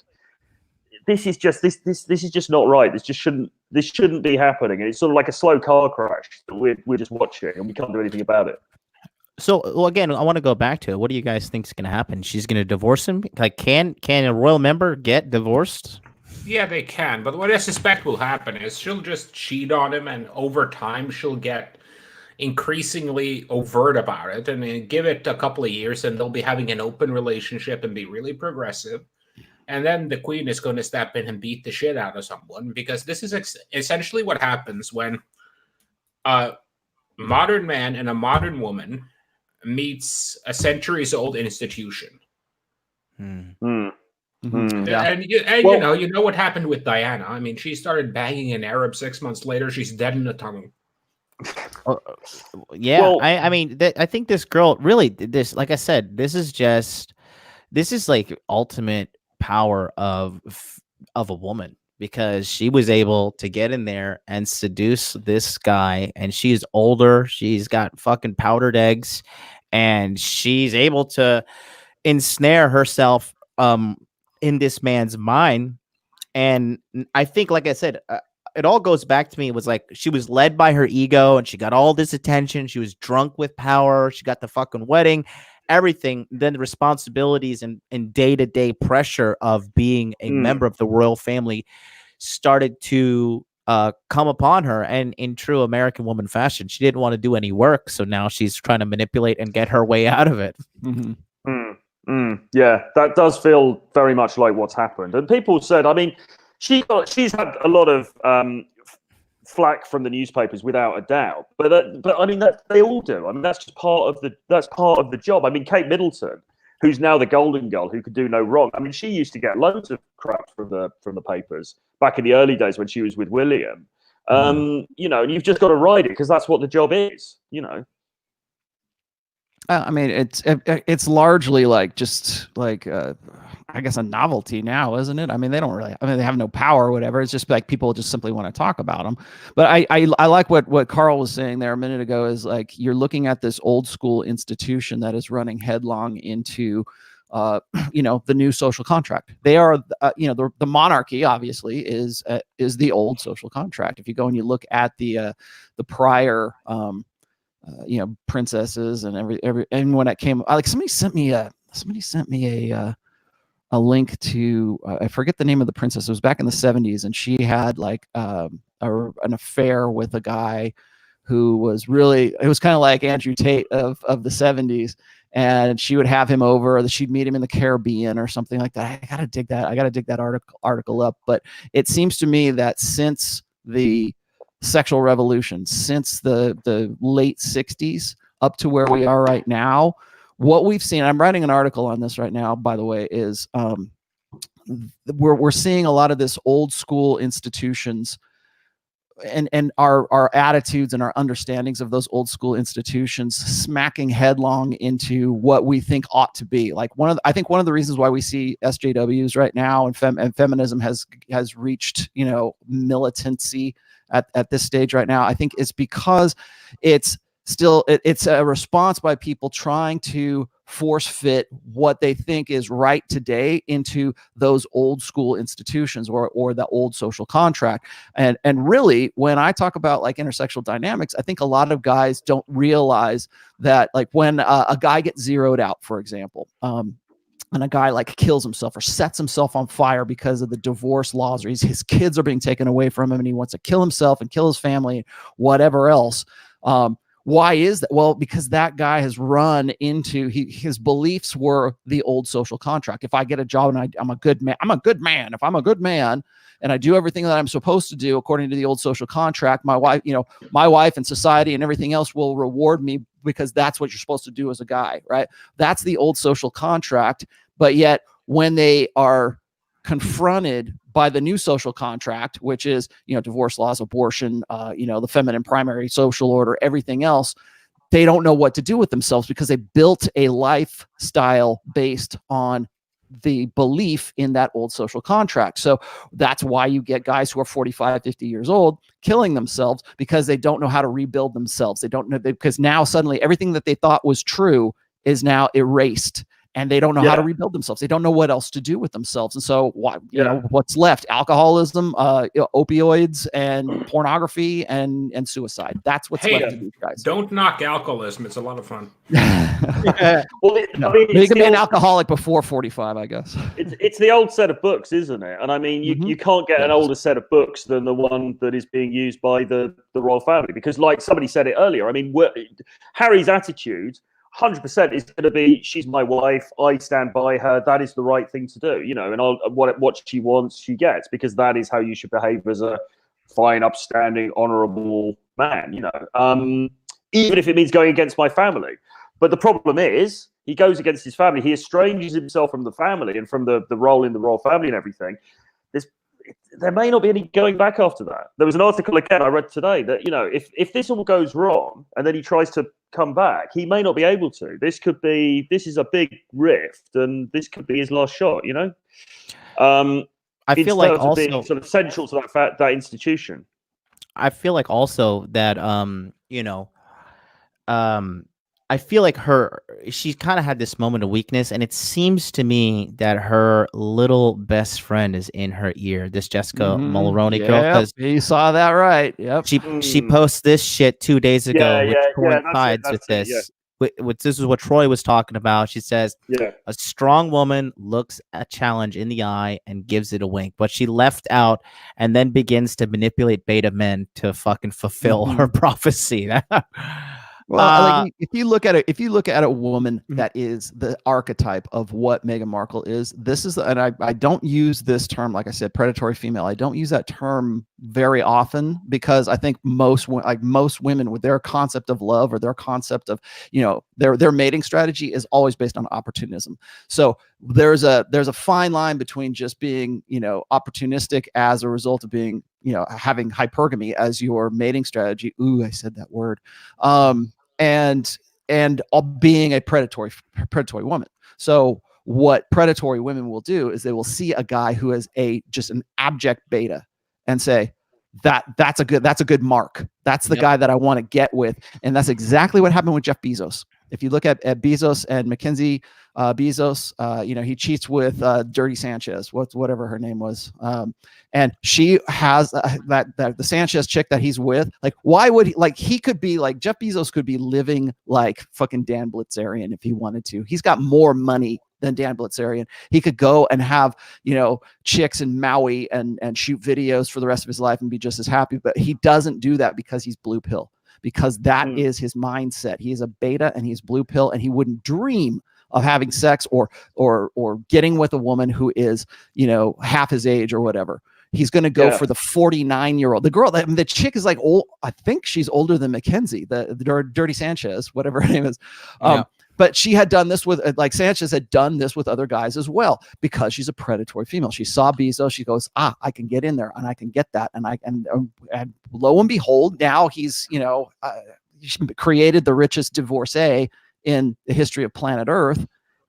This is just not right. This shouldn't be happening. And it's sort of like a slow car crash that we're just watching, and we can't do anything about it. So, well, again, I want to go back to it. What do you guys think is going to happen? She's going to divorce him? Like, can a royal member get divorced? Yeah, they can. But what I suspect will happen is she'll just cheat on him, and over time she'll get increasingly overt about it. And then give it a couple of years, and they'll be having an open relationship and be really progressive. And then the queen is going to step in and beat the shit out of someone, because this is essentially what happens when a modern man and a modern woman meets a centuries-old institution. Yeah. And you know what happened with Diana. I mean, she started banging an Arab 6 months later. She's dead in the tunnel. Yeah, well, I mean, I think this girl really, like I said, this is like ultimate power of a woman, because she was able to get in there and seduce this guy, and she's older, she's got fucking powdered eggs, and she's able to ensnare herself in this man's mind. And I think, like I said, it all goes back to me. It was like she was led by her ego, and she got all this attention. She was drunk with power. She got the fucking wedding, everything. Then the responsibilities and day-to-day pressure of being a member of the royal family started to come upon her. And in true American woman fashion, she didn't want to do any work. So now she's trying to manipulate and get her way out of it. Yeah, that does feel very much like what's happened. And people said, I mean, she's had a lot of flack from the newspapers, without a doubt. But I mean, that they all do. I mean, that's just part of the job. I mean, Kate Middleton, who's now the golden girl, who could do no wrong. I mean, she used to get loads of crap from the papers back in the early days when she was with William. And you've just got to ride it, because that's what the job is. I mean, it's largely like just like I guess a novelty now, isn't it? I mean, they have no power or whatever. It's just like people just simply want to talk about them. But I like what Carl was saying there a minute ago, is like you're looking at this old school institution that is running headlong into the new social contract. They are the monarchy obviously is the old social contract. If you go and you look at the prior princesses and and when it came, like somebody sent me a link to I forget the name of the princess. It was back in the 70s, and she had like an affair with a guy who was it was kind of like Andrew Tate of the 70s, and she would have him over, or she'd meet him in the Caribbean or something like that. I gotta dig that article up. But it seems to me that since the sexual revolution, since the late 60s up to where we are right now, what we've seen, I'm writing an article on this right now, by the way, is we're seeing a lot of this old school institutions and our attitudes and our understandings of those old school institutions smacking headlong into what we think ought to be. Like I think one of the reasons why we see SJWs right now and feminism has reached militancy at this stage right now, I think it's because it's a response by people trying to force fit what they think is right today into those old school institutions or the old social contract. And really, when I talk about like intersexual dynamics, I think a lot of guys don't realize that, like, when a guy gets zeroed out, for example, and a guy like kills himself or sets himself on fire because of the divorce laws, or his kids are being taken away from him and he wants to kill himself and kill his family and whatever else. Why is that? Well, because that guy has run into, his beliefs were the old social contract. If I get a job and I'm a good man, I'm a good man. If I'm a good man and I do everything that I'm supposed to do according to the old social contract, my wife and society and everything else will reward me because that's what you're supposed to do as a guy, right? That's the old social contract. But yet when they are confronted by the new social contract, which is, divorce laws, abortion, the feminine primary social order, everything else, they don't know what to do with themselves because they built a lifestyle based on the belief in that old social contract. So that's why you get guys who are 45, 50 years old killing themselves, because they don't know how to rebuild themselves. They don't know, because now suddenly everything that they thought was true is now erased. And they don't know how to rebuild themselves. They don't know what else to do with themselves. And so what's left? Alcoholism, opioids, and pornography, and suicide. That's what's left to these guys. Don't knock alcoholism. It's a lot of fun. Well, you can be an alcoholic before 45, I guess. It's the old set of books, isn't it? And I mean, you can't get an older set of books than the one that is being used by the royal family. Because like somebody said it earlier, I mean, Harry's attitude 100% is going to be, she's my wife, I stand by her, that is the right thing to do, and what she wants, she gets, because that is how you should behave as a fine, upstanding, honorable man, even if it means going against my family. But the problem is, he goes against his family, he estranges himself from the family and from the role in the royal family and everything. There may not be any going back after that. There was an article again I read today that, if this all goes wrong and then he tries to come back, he may not be able to. This is a big rift, and this could be his last shot, I feel like also being sort of central to that institution. I feel like also that I feel like she kind of had this moment of weakness, and it seems to me that her little best friend is in her ear, this Jessica Mulroney girl. Because you saw that right. Yep. She posts this shit 2 days ago, which coincides with this. This is what Troy was talking about. She says, a strong woman looks a challenge in the eye and gives it a wink, but she left out and then begins to manipulate beta men to fucking fulfill her prophecy. Well, if you look at a woman that is the archetype of what Meghan Markle is, this is, and I don't use this term, like I said, predatory female. I don't use that term very often because I think most women with their concept of love or their concept of, their mating strategy is always based on opportunism. So there's a fine line between just being, opportunistic as a result of being, having hypergamy as your mating strategy. Ooh, I said that word. And being a predatory woman. So what predatory women will do is they will see a guy who is just an abject beta and say, that's a good mark. That's the guy that I want to get with. And that's exactly what happened with Jeff Bezos. If you look at Bezos and Mackenzie Bezos, he cheats with Dirty Sanchez, whatever her name was. And she has the Sanchez chick that he's with. Like, why would he could be like, Jeff Bezos could be living like fucking Dan Bilzerian if he wanted to. He's got more money than Dan Bilzerian. He could go and have, chicks in Maui and shoot videos for the rest of his life and be just as happy. But he doesn't do that because he's blue pill, because that is his mindset. He is a beta and he's blue pill, and he wouldn't dream of having sex or getting with a woman who is, half his age or whatever. He's going to go for the 49-year-old. The girl, the chick is like old. I think she's older than Mackenzie, the Dirty Sanchez, whatever her name is. But she had done this with, like, Sanchez had done this with other guys as well, because she's a predatory female. She saw Bezos. She goes, I can get in there and I can get that. And lo and behold, now he's, created the richest divorcee in the history of planet Earth.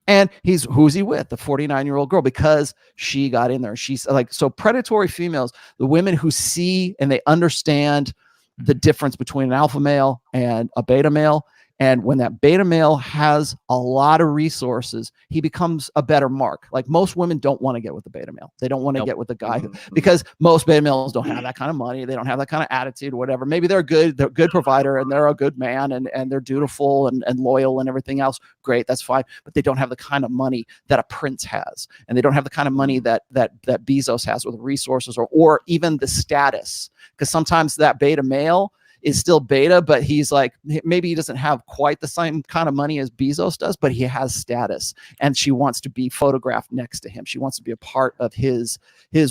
And who's he with? The 49-year-old girl, because she got in there. She's like, so predatory females, the women who see and they understand the difference between an alpha male and a beta male, And when that beta male has a lot of resources, he becomes a better mark. Like most women don't want to get with the beta male. They don't want to get with the guy because most beta males don't have that kind of money. They don't have that kind of attitude, whatever. Maybe they're good provider and they're a good man and they're dutiful and loyal and everything else. Great, that's fine. But they don't have the kind of money that a prince has, and they don't have the kind of money that Bezos has with resources or even the status. Because sometimes that beta male is still beta, but he's like, maybe he doesn't have quite the same kind of money as Bezos does, but he has status, and she wants to be photographed next to him. She wants to be a part of his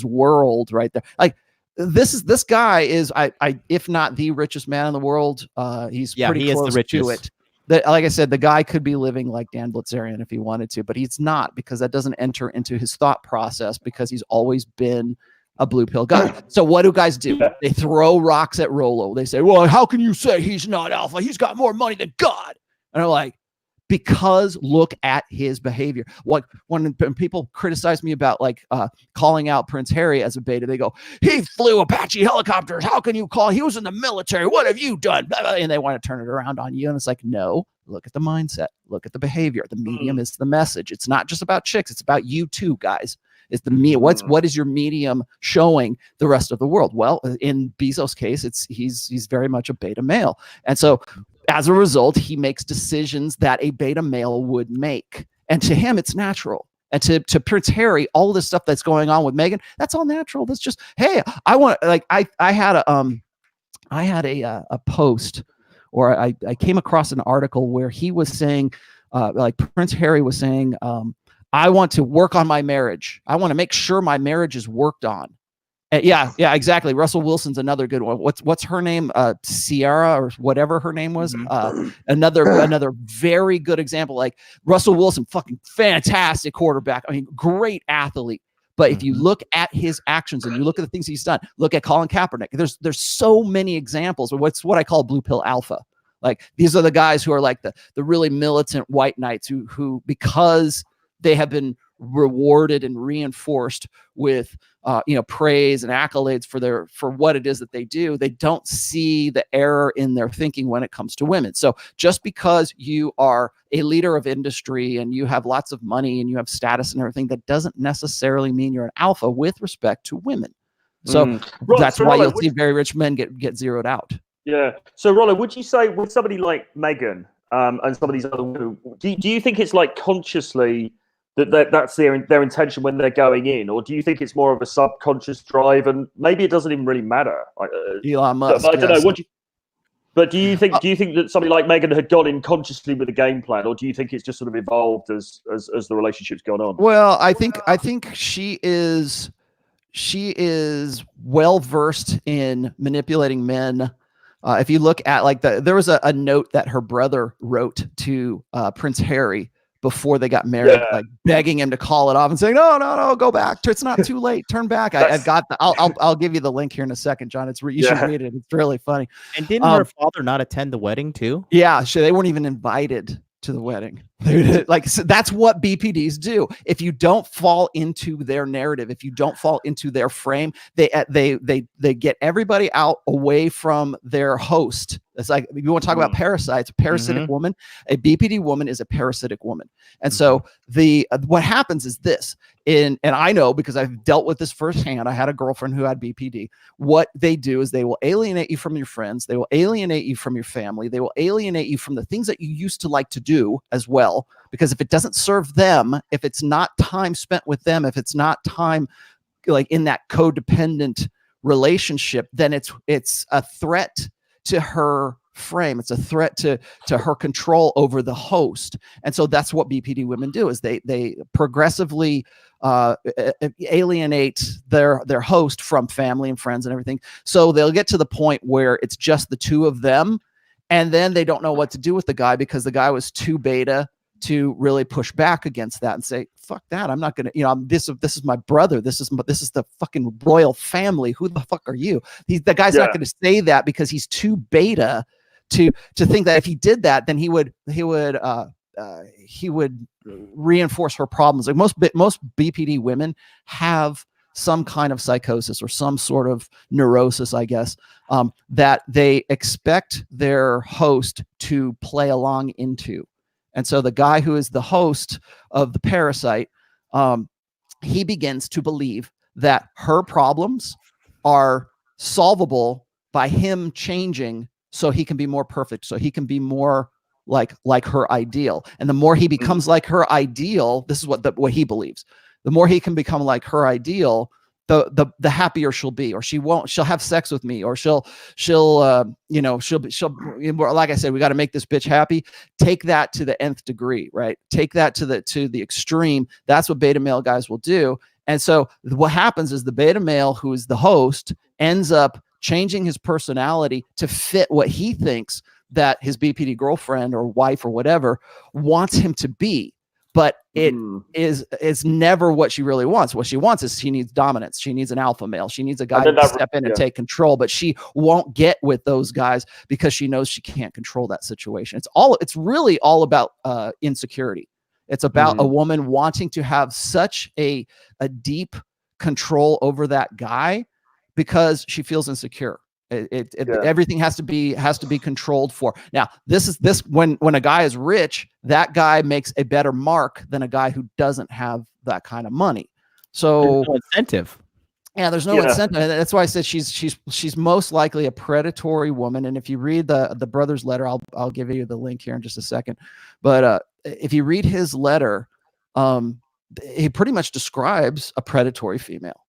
world right there. Like this guy is, if not the richest man in the world, he's pretty close to it. Like I said, the guy could be living like Dan Bilzerian if he wanted to, but he's not, because that doesn't enter into his thought process, because he's always been a blue pill guy. So what do guys do? They throw rocks at Rollo. They say, well, how can you say he's not alpha? He's got more money than God. And I'm like, because look at his behavior. Like when people criticize me about like calling out Prince Harry as a beta, they go, he flew Apache helicopters. How can you call? He was in the military. What have you done? And they want to turn it around on you. And it's like, no, look at the mindset. Look at the behavior. The medium is the message. It's not just about chicks. It's about you too, guys. It's the me. What is your medium showing the rest of the world? Well, in Bezos' case, he's very much a beta male, and so as a result, he makes decisions that a beta male would make, and to him, it's natural. And to Prince Harry, all this stuff that's going on with Meghan, that's all natural. That's just, hey, I want, like I had a post, or I came across an article where he was saying, like Prince Harry was saying, I want to work on my marriage. I want to make sure my marriage is worked on. Yeah, exactly. Russell Wilson's another good one. What's her name? Sierra or whatever her name was. Another very good example. Like Russell Wilson, fucking fantastic quarterback. I mean, great athlete. But if you look at his actions and you look at the things he's done, look at Colin Kaepernick. There's so many examples of what I call blue pill alpha. Like these are the guys who are like the really militant white knights who because they have been rewarded and reinforced with praise and accolades for what it is that they do. They don't see the error in their thinking when it comes to women. So just because you are a leader of industry and you have lots of money and you have status and everything, that doesn't necessarily mean you're an alpha with respect to women. So that's why you'll see very rich men get zeroed out. Yeah. So Rollo, would you say with somebody like Meghan and some of these other women, do you think it's like consciously that's their intention when they're going in, or do you think it's more of a subconscious drive and maybe it doesn't even really matter? Elon Musk. I don't know. But do you think that somebody like Meghan had gone in consciously with a game plan, or do you think it's just sort of evolved as the relationship's gone on? Well, I think she is well versed in manipulating men. If you look at there was a note that her brother wrote to Prince Harry before they got married, like begging him to call it off and saying, no, go back. It's not too late. Turn back. I've got I'll give you the link here in a second, John. You should read it. It's really funny. And didn't her father not attend the wedding too? Yeah, they weren't even invited to the wedding. Like, so that's what BPDs do. If you don't fall into their narrative, if you don't fall into their frame, they get everybody out away from their host. It's like, if you want to talk about parasites, a parasitic woman, a BPD woman is a parasitic woman. And so what happens is this, and I know because I've dealt with this firsthand. I had a girlfriend who had BPD. What they do is they will alienate you from your friends. They will alienate you from your family. They will alienate you from the things that you used to like to do as well. Because if it doesn't serve them, if it's not time spent with them, if it's not time like in that codependent relationship, then it's a threat to her frame. It's a threat to her control over the host. And so that's what BPD women do, is they progressively alienate their host from family and friends and everything. So they'll get to the point where it's just the two of them, and then they don't know what to do with the guy because the guy was too beta to really push back against that and say, fuck that. I'm not going to, this is my brother. This is the fucking royal family. Who the fuck are you? The guy's not going to say that because he's too beta to think that if he did that, then he would reinforce her problems. Like most BPD women have some kind of psychosis or some sort of neurosis, I guess, that they expect their host to play along into. And so the guy who is the host of the parasite, he begins to believe that her problems are solvable by him changing so he can be more perfect, so he can be more like her ideal. And the more he becomes like her ideal, this is what he believes. The more he can become like her ideal, the happier she'll be, or she'll have sex with me, or she'll like I said, we got to make this bitch happy. Take that to the nth degree, right? Take that to the extreme. That's what beta male guys will do. And so what happens is the beta male, who is the host, ends up changing his personality to fit what he thinks that his BPD girlfriend or wife or whatever wants him to be. But it is never what she really wants. What she wants is she needs dominance. She needs an alpha male. She needs a guy to step in and take control, but she won't get with those guys because she knows she can't control that situation. It's really all about insecurity. It's about a woman wanting to have such a deep control over that guy because she feels insecure. Everything has to be controlled for. Now, when a guy is rich, that guy makes a better mark than a guy who doesn't have that kind of money. So there's no incentive. Yeah, there's no incentive. That's why I said she's most likely a predatory woman. And if you read the brother's letter, I'll give you the link here in just a second. But if you read his letter, he pretty much describes a predatory female.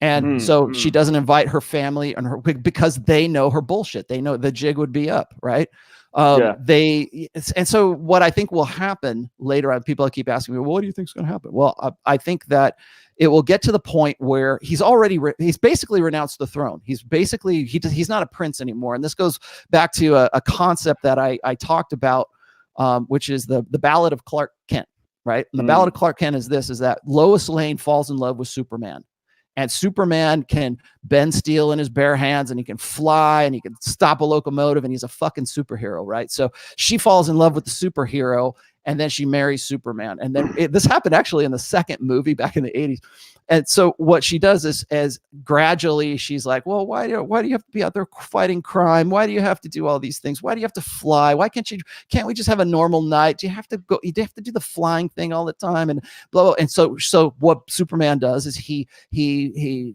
And so she doesn't invite her family and because they know her bullshit. They know the jig would be up, right? And so what I think will happen later on, people keep asking me, well, what do you think is going to happen? Well, I think that it will get to the point where he's basically renounced the throne. He's not a prince anymore. And this goes back to a concept that I talked about, which is the Ballad of Clark Kent, right? And the Ballad of Clark Kent is that Lois Lane falls in love with Superman. And Superman can bend steel in his bare hands, and he can fly, and he can stop a locomotive, and he's a fucking superhero, right? So she falls in love with the superhero, and then she marries Superman. And then this happened actually in the second movie back in the 80s. And so what she does is gradually she's like, well, why do you have to be out there fighting crime? Why do you have to do all these things? Why do you have to fly? Why can't we just have a normal night? Do you have to do the flying thing all the time? And blah, blah. And so what Superman does is he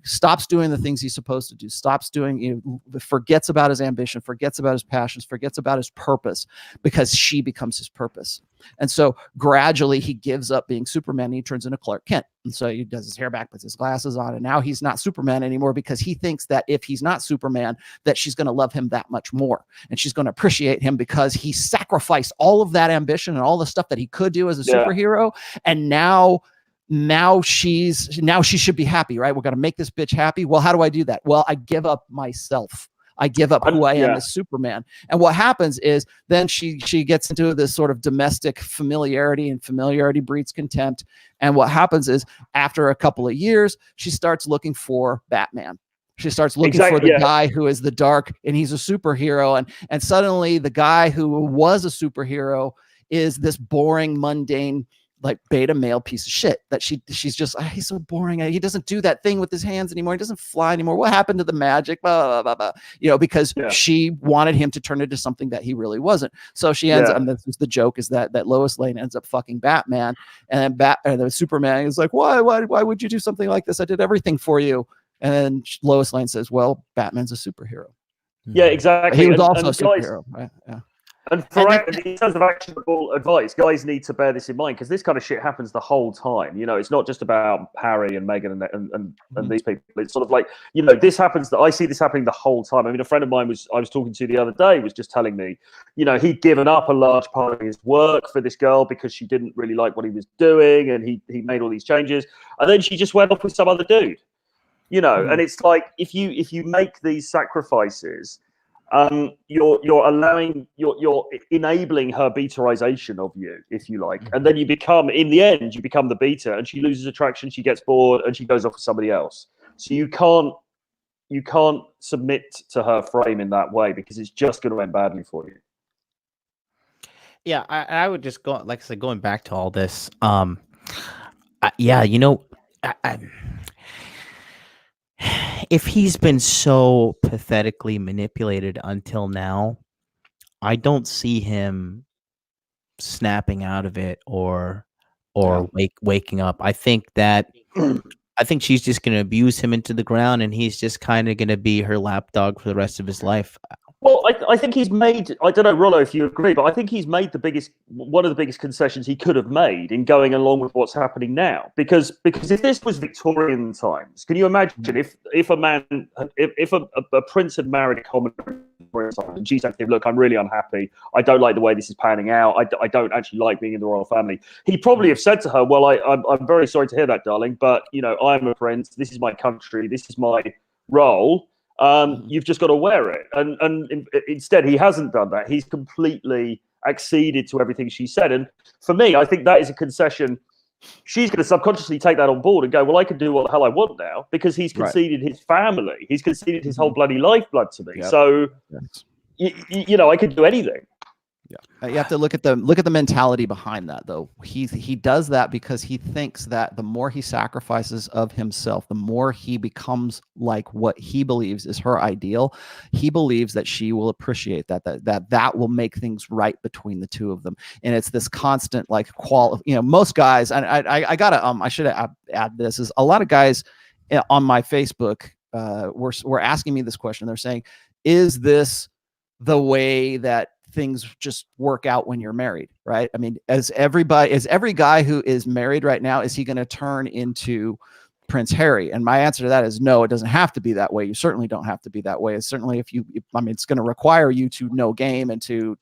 stops doing the things he's supposed to do, forgets about his ambition, forgets about his passions, forgets about his purpose, because she becomes his purpose. And so gradually he gives up being Superman and he turns into Clark Kent. And so he does his hair back, puts his glasses on, and now he's not Superman anymore because he thinks that if he's not Superman, that she's going to love him that much more. And she's going to appreciate him because he sacrificed all of that ambition and all the stuff that he could do as a superhero. And now she should be happy, right? We're going to make this bitch happy. Well, how do I do that? Well, I give up myself. I give up who I am as Superman. And what happens is then she gets into this sort of domestic familiarity, and familiarity breeds contempt. And what happens is after a couple of years, she starts looking for Batman. She starts looking for the guy who is the dark, and he's a superhero. And suddenly the guy who was a superhero is this boring, mundane, like beta male piece of shit that she's just, he's so boring. He doesn't do that thing with his hands anymore. He doesn't fly anymore. What happened to the magic? Blah, blah, blah, blah. Because she wanted him to turn into something that he really wasn't. So she ends up, and this is the joke, is that Lois Lane ends up fucking Batman, and then the Superman is like, why would you do something like this? I did everything for you. And then Lois Lane says, well, Batman's a superhero. Yeah, exactly. He was also a superhero, right? Yeah. And in terms of actionable advice, guys need to bear this in mind, because this kind of shit happens the whole time. It's not just about Harry and Meghan and these people. It's sort of like, this happens. I see this happening the whole time. I mean, a friend of mine I was talking to the other day was just telling me, he'd given up a large part of his work for this girl because she didn't really like what he was doing, and he made all these changes, and then she just went off with some other dude. And it's like, if you make these sacrifices, you're enabling her betaization of you, if you like, and then in the end you become the beta, and she loses attraction, she gets bored, and she goes off with somebody else. So you can't submit to her frame in that way, because it's just going to end badly for you. Yeah, I would just go, like I said, going back to all this. if he's been so pathetically manipulated until now, I don't see him snapping out of it or waking up. I think she's just going to abuse him into the ground, and he's just kind of going to be her lapdog for the rest of his life. Well, I think he's made, I don't know, Rollo, if you agree, but I think he's made one of the biggest concessions he could have made in going along with what's happening now. Because if this was Victorian times, can you imagine if a prince had married a commoner and she said, look, I'm really unhappy. I don't like the way this is panning out. I don't actually like being in the royal family. He'd probably have said to her, well, I'm very sorry to hear that, darling, but, I'm a prince. This is my country. This is my role. You've just got to wear it. And instead, he hasn't done that. He's completely acceded to everything she said. And for me, I think that is a concession. She's going to subconsciously take that on board and go, well, I can do what the hell I want now because he's conceded his family. He's conceded his whole bloody lifeblood to me. Yep. So, I could do anything. Yeah, you have to look at the mentality behind that, though. He does that because he thinks that the more he sacrifices of himself, the more he becomes like what he believes is her ideal. He believes that she will appreciate that will make things right between the two of them. And it's this constant like most guys. And I gotta I should add this is a lot of guys on my Facebook were asking me this question. They're saying, is this the way that things just work out when you're married, right? I mean, every guy who is married right now, is he going to turn into Prince Harry? And my answer to that is no, it doesn't have to be that way. You certainly don't have to be that way. It's certainly it's going to require you to know game and to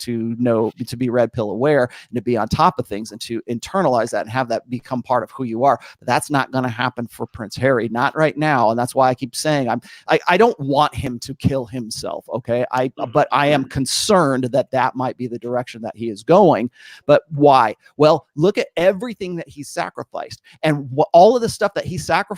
be red pill aware and to be on top of things and to internalize that and have that become part of who you are. But that's not going to happen for Prince Harry, not right now. And that's why I keep saying I don't want him to kill himself. Okay. But I am concerned that might be the direction that he is going. But why? Well, look at everything that he sacrificed, and all of the stuff that he sacrificed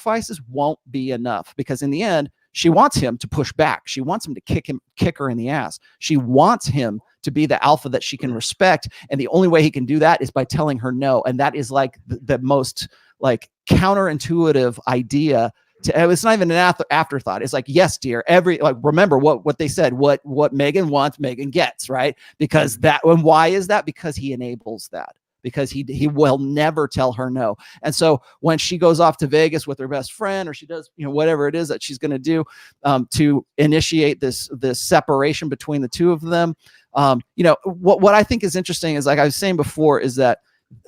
won't be enough, because in the end she wants him to push back. She wants him to kick her in the ass. She wants him to be the alpha that she can respect, and the only way he can do that is by telling her no. And that is like the most like counterintuitive idea. It's not even an afterthought. It's like, yes, dear. Remember what they said. What Meghan wants, Meghan gets, right? Because and why is that? Because he enables that. Because he will never tell her no. And so when she goes off to Vegas with her best friend, or she does whatever it is that she's going to do to initiate this separation between the two of them, what I think is interesting is, like I was saying before, is that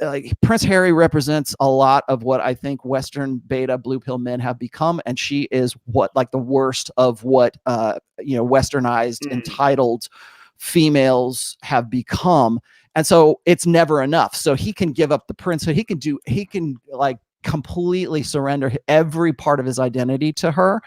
like Prince Harry represents a lot of what I think Western beta blue pill men have become, and she is the worst of what westernized entitled females have become. And so it's never enough. So he can give up the prince. So he can like completely surrender every part of his identity to her,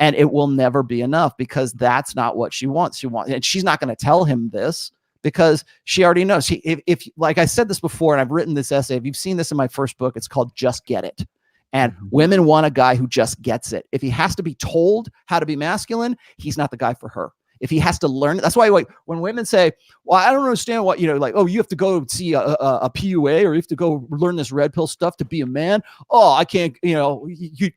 and it will never be enough, because that's not what she wants. And she's not going to tell him this, because she already knows. If like I said this before, and I've written this essay, if you've seen this in my first book, it's called Just Get It. And women want a guy who just gets it. If he has to be told how to be masculine, he's not the guy for her. If he has to learn, that's why when women say, well, I don't understand what, oh, you have to go see a PUA, or you have to go learn this red pill stuff to be a man. Oh, I can't, you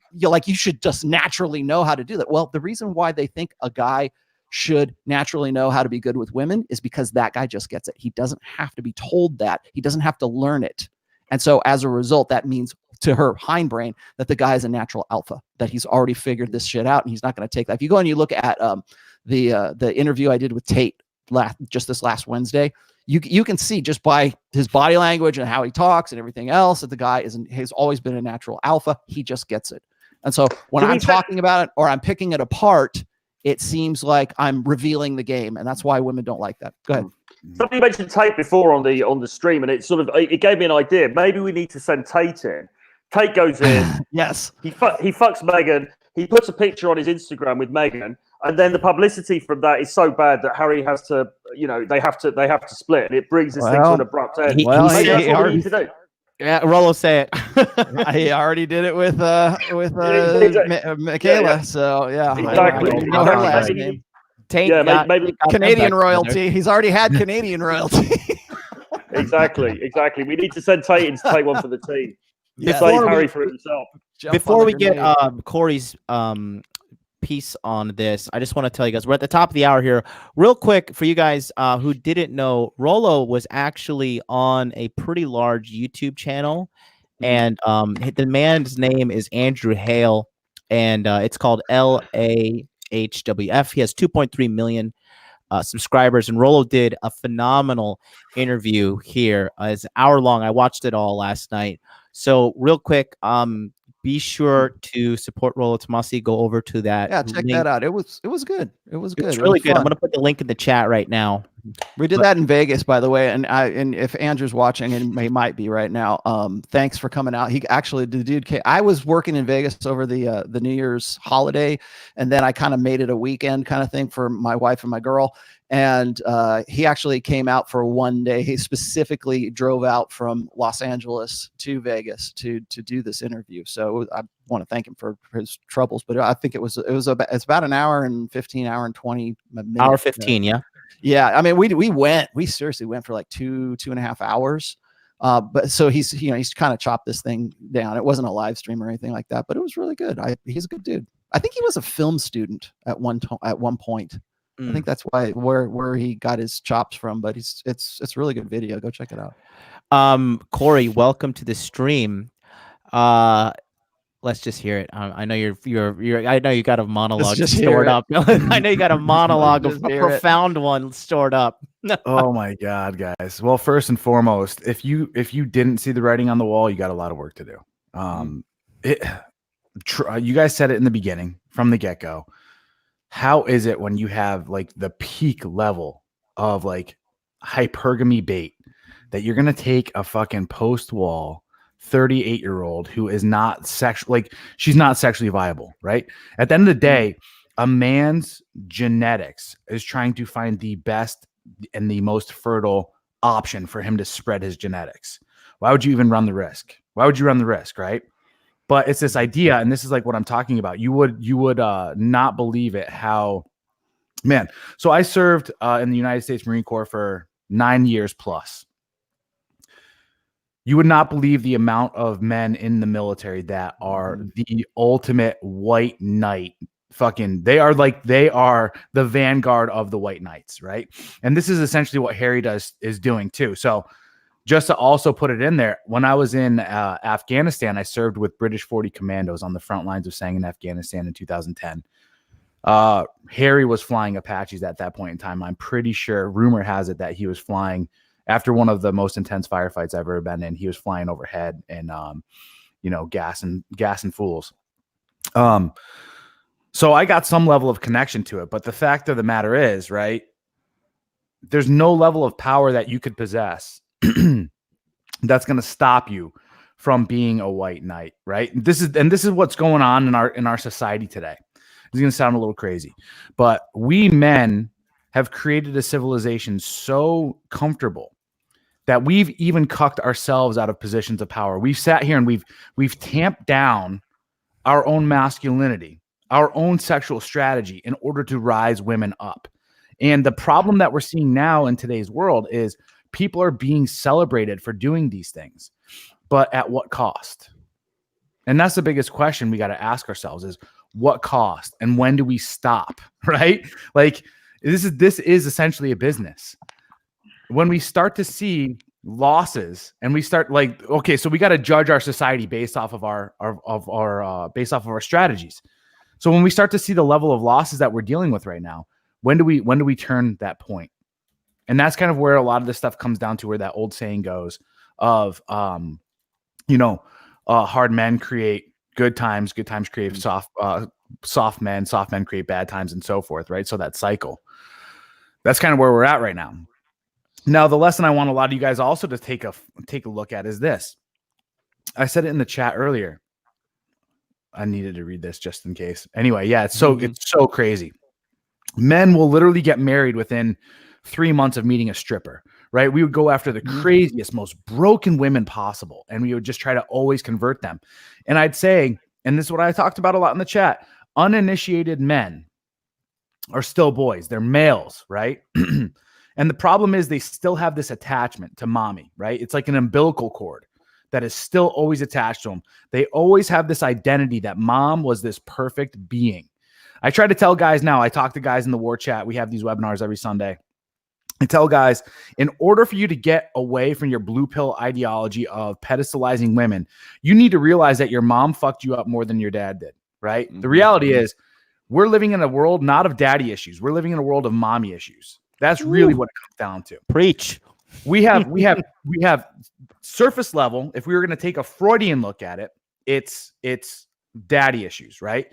should just naturally know how to do that. Well, the reason why they think a guy should naturally know how to be good with women is because that guy just gets it. He doesn't have to be told that. He doesn't have to learn it. And so as a result, that means to her hindbrain that the guy is a natural alpha, that he's already figured this shit out, and he's not going to take that. If you go and you look at the interview I did with Tate just this last Wednesday, you can see just by his body language and how he talks and everything else that the guy has always been a natural alpha. He just gets it. And so when I'm talking about it or I'm picking it apart, it seems like I'm revealing the game, and that's why women don't like that. Go ahead. Somebody mentioned Tate before on the stream, and it gave me an idea. Maybe we need to send Tate in. Tate goes in. Yes. He fucks Meghan. He puts a picture on his Instagram with Meghan, and then the publicity from that is so bad that Harry has to, they have to split, and it brings this thing to an abrupt end. Maybe that's what we need to do. Yeah, Rollo, say it. He already did it with Michaela. So yeah, exactly. I know her last name. Maybe Canadian royalty. He's already had Canadian royalty. Exactly. We need to send Tate in to take one for the team. Save Harry for himself. Before we get Corey's piece on this. I just want to tell you guys, we're at the top of the hour here. Real quick, for you guys who didn't know, Rollo was actually on a pretty large YouTube channel, and the man's name is Andrew Hale, and it's called LAHWF. He has 2.3 million subscribers, and Rollo did a phenomenal interview here. It's an hour long. I watched it all last night. So real quick, be sure to support Rollo Tomasi. Go over to that. Yeah, check link. that out. It was good. It was good. It's really good. I'm gonna put the link in the chat right now. We did that in Vegas, by the way, and if Andrew's watching, and he might be right now, thanks for coming out. He actually, the dude came. I was working in Vegas over the New Year's holiday, and then I kind of made it a weekend kind of thing for my wife and my girl. And he actually came out for one day. He specifically drove out from Los Angeles to Vegas to do this interview. So I want to thank him for his troubles. But I think it's about an hour and 15, hour and 20 minutes. Hour 15, yeah. Yeah, I mean, we seriously went for like 2.5 hours. But so he's kind of chopped this thing down. It wasn't a live stream or anything like that, but it was really good. He's a good dude. I think he was a film student at one point. I think that's where he got his chops from. But it's really good video. Go check it out. Corey, welcome to the stream. Let's just hear it. I know I know you got a monologue stored up. I know you got a monologue, a profound one stored up. Oh my God, guys. Well, first and foremost, if you didn't see the writing on the wall, you got a lot of work to do. You guys said it in the beginning from the get-go. How is it when you have like the peak level of like hypergamy bait that you're gonna take a fucking post-wall 38-year-old who is not she's not sexually viable, right? At the end of the day, a man's genetics is trying to find the best and the most fertile option for him to spread his genetics. Why would you even run the risk? Why would you run the risk, right? But it's this idea, and this is like what I'm talking about. You would not believe it how, man. So I served in the United States Marine Corps for 9 years plus. You would not believe the amount of men in the military that are the ultimate white knight. They are the vanguard of the white knights, right? And this is essentially what Harry is doing too. So just to also put it in there, when I was in Afghanistan, I served with British 40 commandos on the front lines of Sangin, Afghanistan in 2010. Harry was flying Apaches at that point in time. I'm pretty sure, rumor has it, that he was flying after one of the most intense firefights I've ever been in. He was flying overhead and, gas and fools. So I got some level of connection to it, but the fact of the matter is, right, there's no level of power that you could possess that's going to stop you from being a white knight, right? This is what's going on in our society today. It's going to sound a little crazy, but we men have created a civilization so comfortable that we've even cucked ourselves out of positions of power. We've sat here and we've tamped down our own masculinity, our own sexual strategy in order to rise women up. And the problem that we're seeing now in today's world is people are being celebrated for doing these things, but at what cost? And that's the biggest question we got to ask ourselves is what cost and when do we stop, right? Like this is essentially a business. When we start to see losses and we start like, okay, so we got to judge our society based off of our strategies. So when we start to see the level of losses that we're dealing with right now, when do we turn that point? And that's kind of where a lot of this stuff comes down to, where that old saying goes of, hard men create good times create soft men create bad times, and so forth, right? So that cycle. That's kind of where we're at right now. Now, the lesson I want a lot of you guys also to take a look at is this. I said it in the chat earlier. I needed to read this just in case. Anyway, yeah, it's so crazy. Men will literally get married within 3 months of meeting a stripper, right? We would go after the craziest, most broken women possible, and we would just try to always convert them. And I'd say, and this is what I talked about a lot in the chat, uninitiated men are still boys. They're males, right? And the problem is they still have this attachment to mommy, right? It's like an umbilical cord that is still always attached to them. They always have this identity that mom was this perfect being. I try to tell guys now, I talk to guys in the war chat. We have these webinars every Sunday. I tell guys, in order for you to get away from your blue pill ideology of pedestalizing women, you need to realize that your mom fucked you up more than your dad did, right? The reality is we're living in a world not of daddy issues. We're living in a world of mommy issues. That's really what it comes down to. Preach. We have surface level. If we were going to take a Freudian look at it, it's daddy issues, right?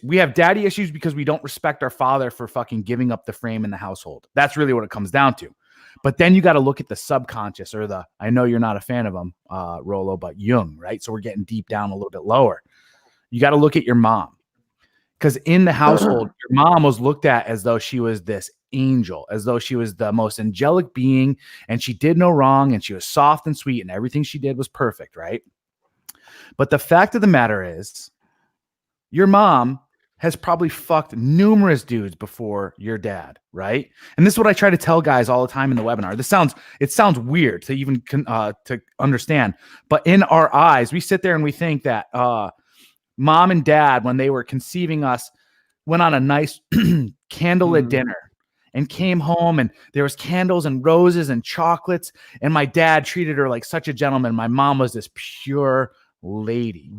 We have daddy issues because we don't respect our father for fucking giving up the frame in the household. That's really what it comes down to. But then you got to look at the subconscious, or I know you're not a fan of them, Rolo, but Jung, right? So we're getting deep down a little bit lower. You got to look at your mom, because in the household, your mom was looked at as though she was this angel, as though she was the most angelic being, and she did no wrong, and she was soft and sweet, and everything she did was perfect, right? But the fact of the matter is, your mom has probably fucked numerous dudes before your dad, right? And this is what I try to tell guys all the time in the webinar. It sounds weird to even to understand, but in our eyes, we sit there and we think that mom and dad, when they were conceiving us, went on a nice candlelit dinner and came home, and there was candles and roses and chocolates, and my dad treated her like such a gentleman. My mom was this pure lady.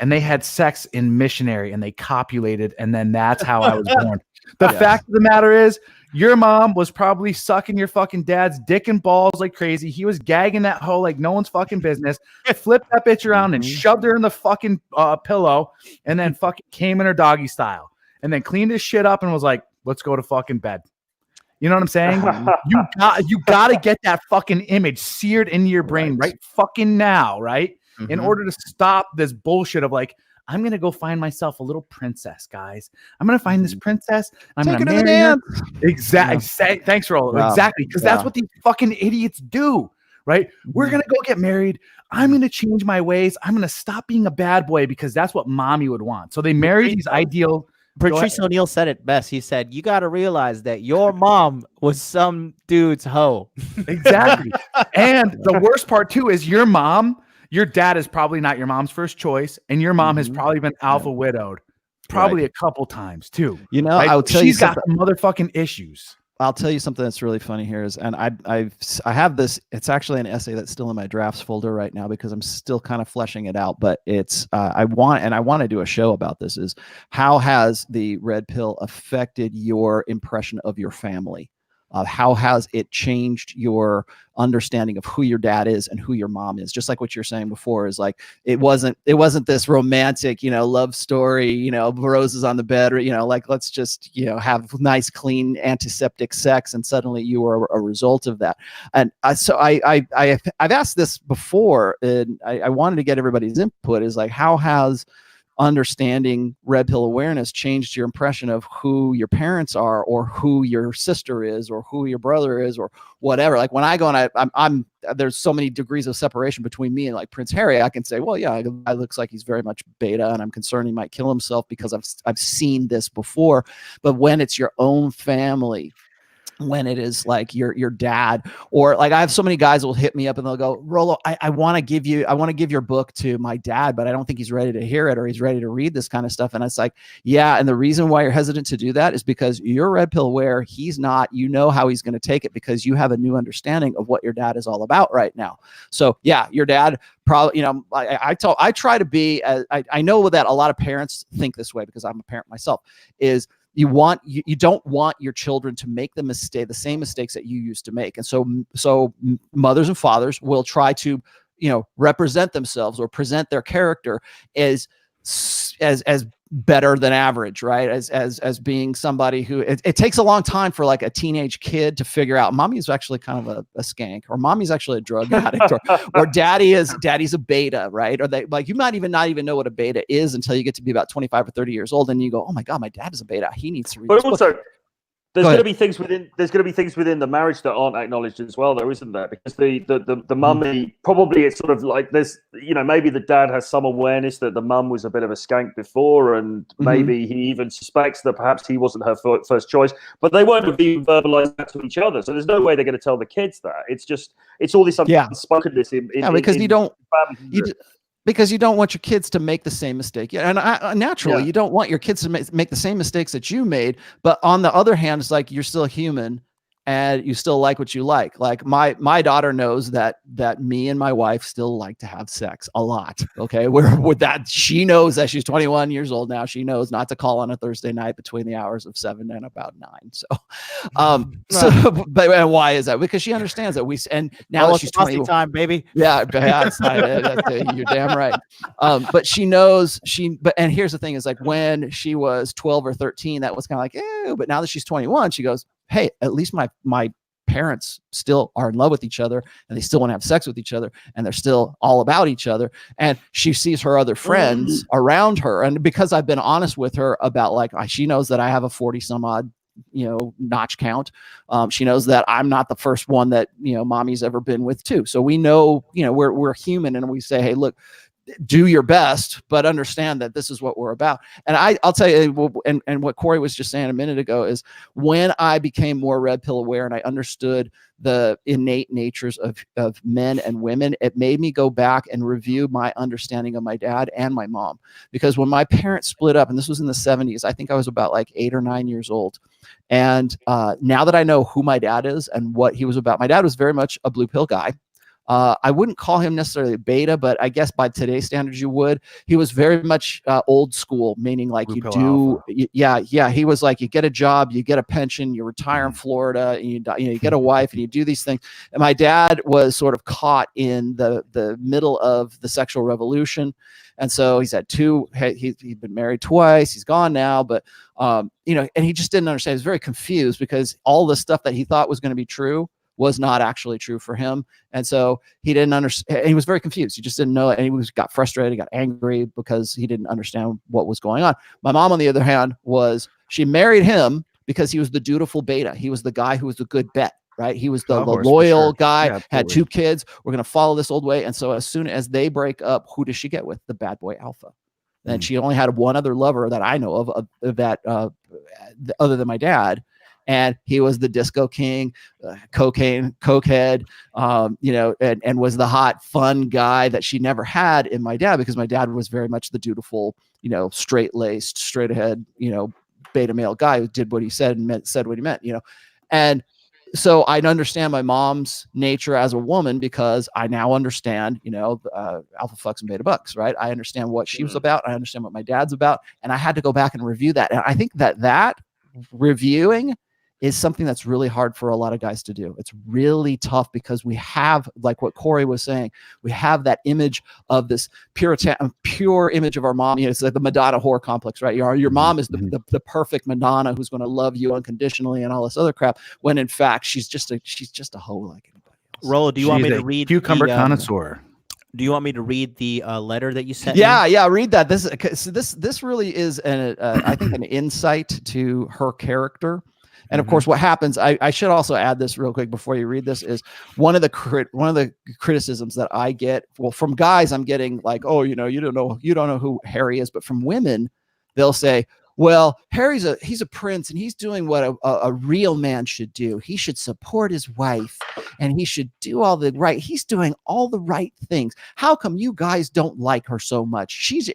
And they had sex in missionary, and they copulated, and then that's how I was born. The fact of the matter is, your mom was probably sucking your fucking dad's dick and balls like crazy. He was gagging that hoe like no one's fucking business. Flipped that bitch around and shoved her in the fucking pillow, and then fucking came in her doggy style, and then cleaned his shit up and was like, let's go to fucking bed. You know what I'm saying? You got to get that fucking image seared into your brain right fucking now, right? In order to stop this bullshit of like, I'm going to go find myself a little princess, guys. I'm going to find this princess. I'm going to marry her. Exactly. Thanks, Rolo. Wow. Exactly. Because that's what these fucking idiots do, right? We're going to go get married. I'm going to change my ways. I'm going to stop being a bad boy because that's what mommy would want. So they marry these ideal. Patrice O'Neill said it best. He said, you got to realize that your mom was some dude's hoe. Exactly. And the worst part too is your dad is probably not your mom's first choice, and your mom has probably been alpha widowed probably a couple times too. You know, right? I'll tell she's you got some motherfucking issues. I'll tell you something that's really funny here is, and I have this, it's actually an essay that's still in my drafts folder right now because I'm still kind of fleshing it out, but it's, I want to do a show about this, is how has the red pill affected your impression of your family? How has it changed your understanding of who your dad is and who your mom is? Just like what you're saying before, is like, it wasn't this romantic, love story, roses on the bed, or, like, let's just, have nice, clean, antiseptic sex. And suddenly you are a result of that. And so I've asked this before, and I wanted to get everybody's input, is like, how has understanding red pill awareness changed your impression of who your parents are, or who your sister is, or who your brother is, or whatever? Like when I go and I'm there's so many degrees of separation between me and like Prince Harry. I can say, well, yeah, I looks like he's very much beta, and I'm concerned he might kill himself because I've seen this before. But when it's your own family, when it is like your dad, or like, I have so many guys will hit me up and they'll go, Rolo, I want to give your book to my dad, but I don't think he's ready to hear it, or he's ready to read this kind of stuff. And it's like, yeah. And the reason why you're hesitant to do that is because you're red pill aware. He's not. You know how he's going to take it because you have a new understanding of what your dad is all about right now. So yeah, your dad probably, I try to be, I know that a lot of parents think this way because I'm a parent myself, is you don't want your children to make the same mistakes that you used to make. And so mothers and fathers will try to, represent themselves or present their character as better than average, right? As being somebody who, it takes a long time for like a teenage kid to figure out mommy's actually kind of a skank, or mommy's actually a drug addict, or daddy's a beta, right? Or they, like, you might not even know what a beta is until you get to be about 25 or 30 years old, and you go, oh my God, my dad is a beta. He needs to read. But also, there's going to be things within the marriage that aren't acknowledged as well, though, isn't there? Because the mummy, probably it's sort of like there's, maybe the dad has some awareness that the mum was a bit of a skank before, and maybe he even suspects that perhaps he wasn't her first choice, but they won't have even verbalized that to each other. So there's no way they're going to tell the kids that. It's all this unspokenness in because because you don't want your kids to make the same mistake. Yeah, and naturally, you don't want your kids to make the same mistakes that you made. But on the other hand, it's like you're still human, and you still like what you like. Like my daughter knows that me and my wife still like to have sex a lot. Okay, with that, she knows that she's 21 years old now. She knows not to call on a Thursday night between the hours of 7 and about 9. So, but and why is that? Because she understands that and now that she's 20 time, baby. Yeah, you're damn right. But she knows and here's the thing is like when she was 12 or 13, that was kind of like, ew. But now that she's 21, she goes, hey, at least my parents still are in love with each other and they still want to have sex with each other and they're still all about each other. And she sees her other friends around her. And because I've been honest with her about like, she knows that I have a 40 some odd, notch count. She knows that I'm not the first one that, mommy's ever been with too. So we know, we're human and we say, hey, look, do your best, but understand that this is what we're about. And I'll tell you, and what Corey was just saying a minute ago is when I became more red pill aware and I understood the innate natures of men and women, it made me go back and review my understanding of my dad and my mom. Because when my parents split up, and this was in the 70s, I think I was about like 8 or 9 years old. And now that I know who my dad is and what he was about, my dad was very much a blue pill guy. I wouldn't call him necessarily a beta, but I guess by today's standards you would. He was very much old school, meaning like he was like, you get a job, you get a pension, you retire in Florida, and you get a wife, and you do these things. And my dad was sort of caught in the middle of the sexual revolution, and so he's had he'd been married twice. He's gone now, but and he just didn't understand. He was very confused because all the stuff that he thought was going to be true was not actually true for him. And so he didn't understand. He was very confused. He just didn't know it. And he got frustrated, got angry because he didn't understand what was going on. My mom, on the other hand, she married him because he was the dutiful beta. He was the guy who was the good bet, right? He was the loyal guy, had 2 kids. We're going to follow this old way. And so as soon as they break up, who does she get with? The bad boy alpha. And she only had one other lover that I know of that other than my dad. And he was the disco king, cokehead, and was the hot, fun guy that she never had in my dad, because my dad was very much the dutiful, straight-laced, straight-ahead, beta male guy who did what he said and said what he meant, And so I understand my mom's nature as a woman because I now understand, alpha fucks and beta bucks, right? I understand what she was about. I understand what my dad's about. And I had to go back and review that. And I think that reviewing is something that's really hard for a lot of guys to do. It's really tough because we have, like what Corey was saying, we have that image of this pure image of our mom. It's like the Madonna whore complex, right? Your mom is the perfect Madonna who's going to love you unconditionally and all this other crap, when in fact she's just a hoe like anybody else. Rollo, do you want me to read cucumber connoisseur? Do you want me to read the letter that you sent? Yeah, read that. This really is I think an insight to her character. And of course, what happens, I should also add this real quick before you read this, is one of the criticisms that I get, well, from guys, I'm getting like, oh, you don't know who Harry is, but from women, they'll say, well, he's a prince and he's doing what a real man should do. He should support his wife and he should do he's doing all the right things. How come you guys don't like her so much? She's,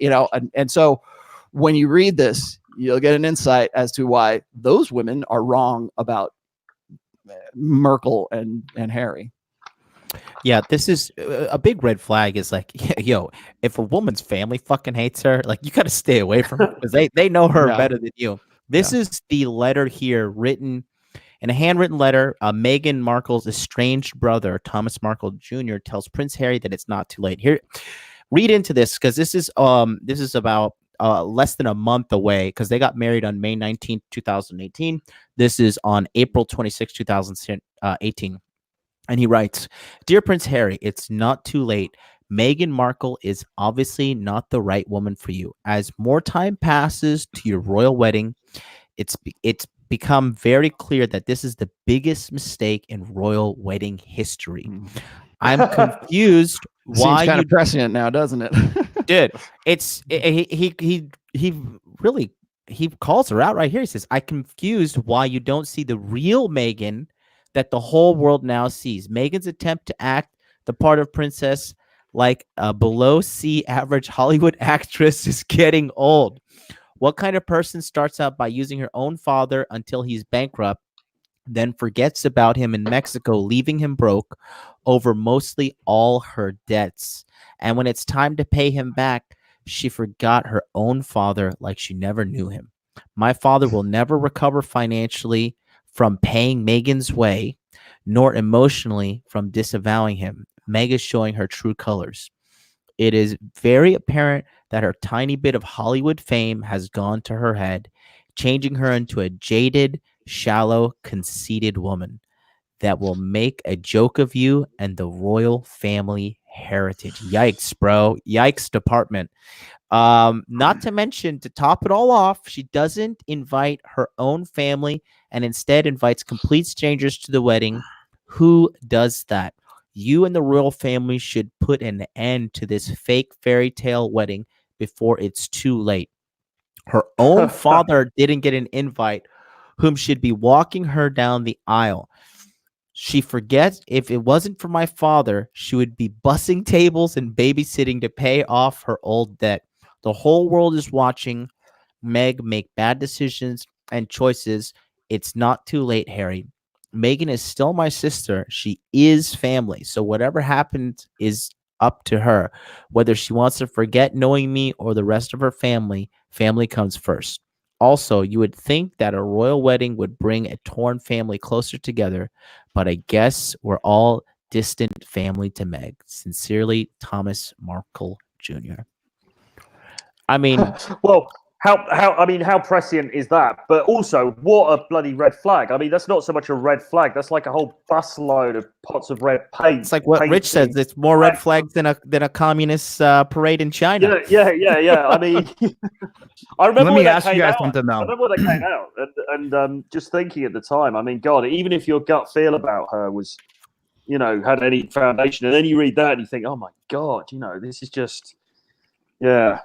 and so when you read this, you'll get an insight as to why those women are wrong about Markle and Harry. Yeah, this is a big red flag. Is like, yo, if a woman's family fucking hates her, like, you got to stay away from her because they know her better than you. This is the letter here, written in a handwritten letter. Meghan Markle's estranged brother, Thomas Markle Jr., tells Prince Harry that it's not too late. Here, read into this, because this is about less than a month away, because they got married on May 19th, 2018. This is on April 26, 2018. And he writes, "Dear Prince Harry, it's not too late. Meghan Markle is obviously not the right woman for you. As more time passes to your royal wedding, it's become very clear that this is the biggest mistake in royal wedding history. I'm confused why seems kind of prescient now, doesn't it?" Dude, he calls her out right here. He says, "I'm confused why you don't see the real Meghan that the whole world now sees. Meghan's attempt to act the part of princess like a below C average Hollywood actress is getting old. What kind of person starts out by using her own father until he's bankrupt, then forgets about him in Mexico, leaving him broke over mostly all her debts? And when it's time to pay him back, she forgot her own father like she never knew him. My father will never recover financially from paying Meghan's way, nor emotionally from disavowing him. Meg is showing her true colors. It is very apparent that her tiny bit of Hollywood fame has gone to her head, changing her into a jaded, shallow, conceited woman that will make a joke of you and the royal family heritage. Yikes, bro. Yikes, department. Not to mention, to top it all off, she doesn't invite her own family and instead invites complete strangers to the wedding. Who does that? You and the royal family should put an end to this fake fairy tale wedding before it's too late. Her own father didn't get an invite, whom should be walking her down the aisle. She forgets, if it wasn't for my father, she would be bussing tables and babysitting to pay off her old debt. The whole world is watching Meg make bad decisions and choices. It's not too late, Harry. Meghan is still my sister. She is family. So whatever happened is up to her. Whether she wants to forget knowing me or the rest of her family, family comes first. Also, you would think that a royal wedding would bring a torn family closer together, but I guess we're all distant family to Meg. Sincerely, Thomas Markle Jr. I mean, well, how prescient is that? But also, what a bloody red flag! I mean, that's not so much a red flag. That's like a whole busload of pots of red paint. It's like what Rich says. It's more red flags than a communist parade in China. Yeah. I mean, I remember. Let me ask you guys something though. I remember when they came out, and just thinking at the time. I mean, God, even if your gut feel about her was, had any foundation, and then you read that and you think, oh my God, this is just, yeah.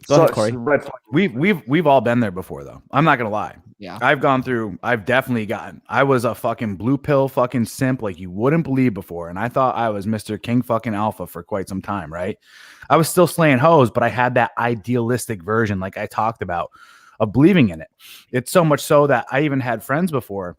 Go ahead, Corey. Red flag. We've all been there before, though. I'm not gonna lie. Yeah, I've definitely gotten. I was a fucking blue pill fucking simp like you wouldn't believe before, and I thought I was Mr. King fucking Alpha for quite some time, right? I was still slaying hoes, but I had that idealistic version, like I talked about, of believing in it. It's so much so that I even had friends before.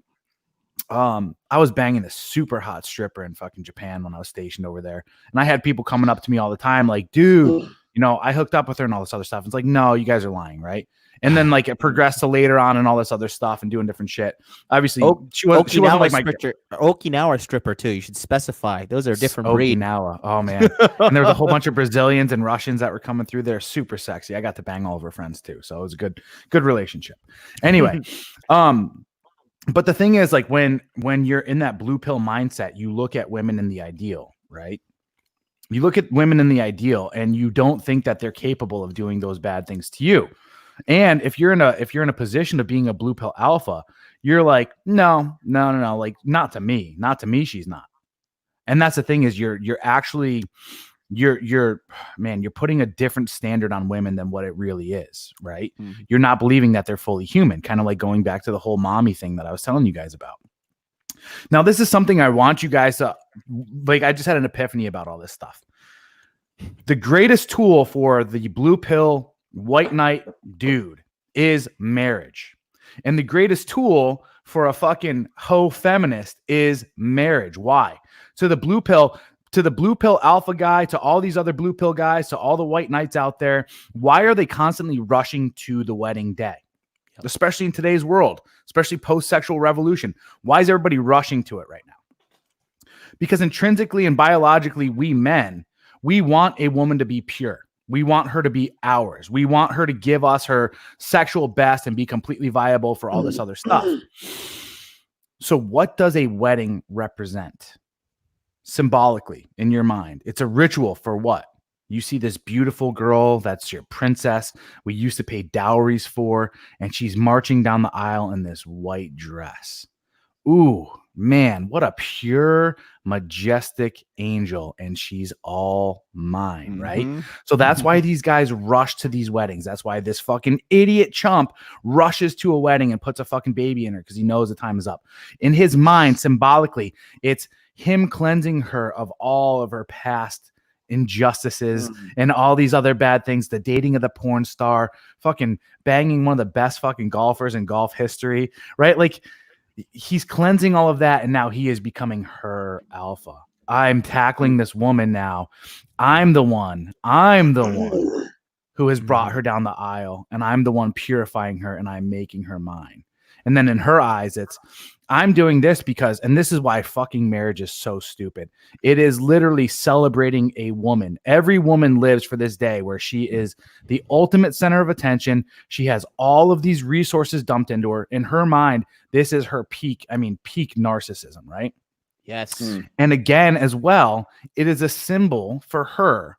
I was banging a super hot stripper in fucking Japan when I was stationed over there, and I had people coming up to me all the time, like, dude. I hooked up with her and all this other stuff. It's like, no, you guys are lying, right? And then like it progressed to later on and all this other stuff and doing different shit. Obviously, she wasn't like my Okinawa stripper too. You should specify. Those are different breed. Okinawa. Oh man. And there was a whole bunch of Brazilians and Russians that were coming through there. Super sexy. I got to bang all of her friends too. So it was a good relationship. Anyway, but the thing is, like when you're in that blue pill mindset, you look at women in the ideal, right? You look at women in the ideal and you don't think that they're capable of doing those bad things to you. And if you're in a position of being a blue pill alpha, you're like, no, like not to me, she's not. And that's the thing is you're putting a different standard on women than what it really is, right? Mm-hmm. You're not believing that they're fully human, kind of like going back to the whole mommy thing that I was telling you guys about. Now, this is something I want you guys to, like, I just had an epiphany about all this stuff. The greatest tool for the blue pill white knight dude is marriage. And the greatest tool for a fucking hoe feminist is marriage. Why? To the blue pill alpha guy, to all these other blue pill guys, to all the white knights out there, why are they constantly rushing to the wedding day? Especially in today's world, especially post-sexual revolution. Why is everybody rushing to it right now? Because intrinsically and biologically, we men, we want a woman to be pure. We want her to be ours. We want her to give us her sexual best and be completely viable for all this other stuff. So what does a wedding represent? Symbolically, in your mind, it's a ritual for what? You see this beautiful girl that's your princess we used to pay dowries for, and she's marching down the aisle in this white dress. Ooh, man, what a pure, majestic angel, and she's all mine, right? So that's why these guys rush to these weddings. That's why this fucking idiot chump rushes to a wedding and puts a fucking baby in her because he knows the time is up. In his mind, symbolically, it's him cleansing her of all of her past injustices and all these other bad things, the dating of the porn star, fucking banging one of the best fucking golfers in golf history, right? Like, he's cleansing all of that, and now he is becoming her alpha. I'm tackling this woman now. I'm the one who has brought her down the aisle, and I'm the one purifying her, and I'm making her mine. And then in her eyes, it's, I'm doing this because, and this is why fucking marriage is so stupid. It is literally celebrating a woman. Every woman lives for this day where she is the ultimate center of attention. She has all of these resources dumped into her. In her mind, this is her peak narcissism, right? Yes. And again, as well, it is a symbol for her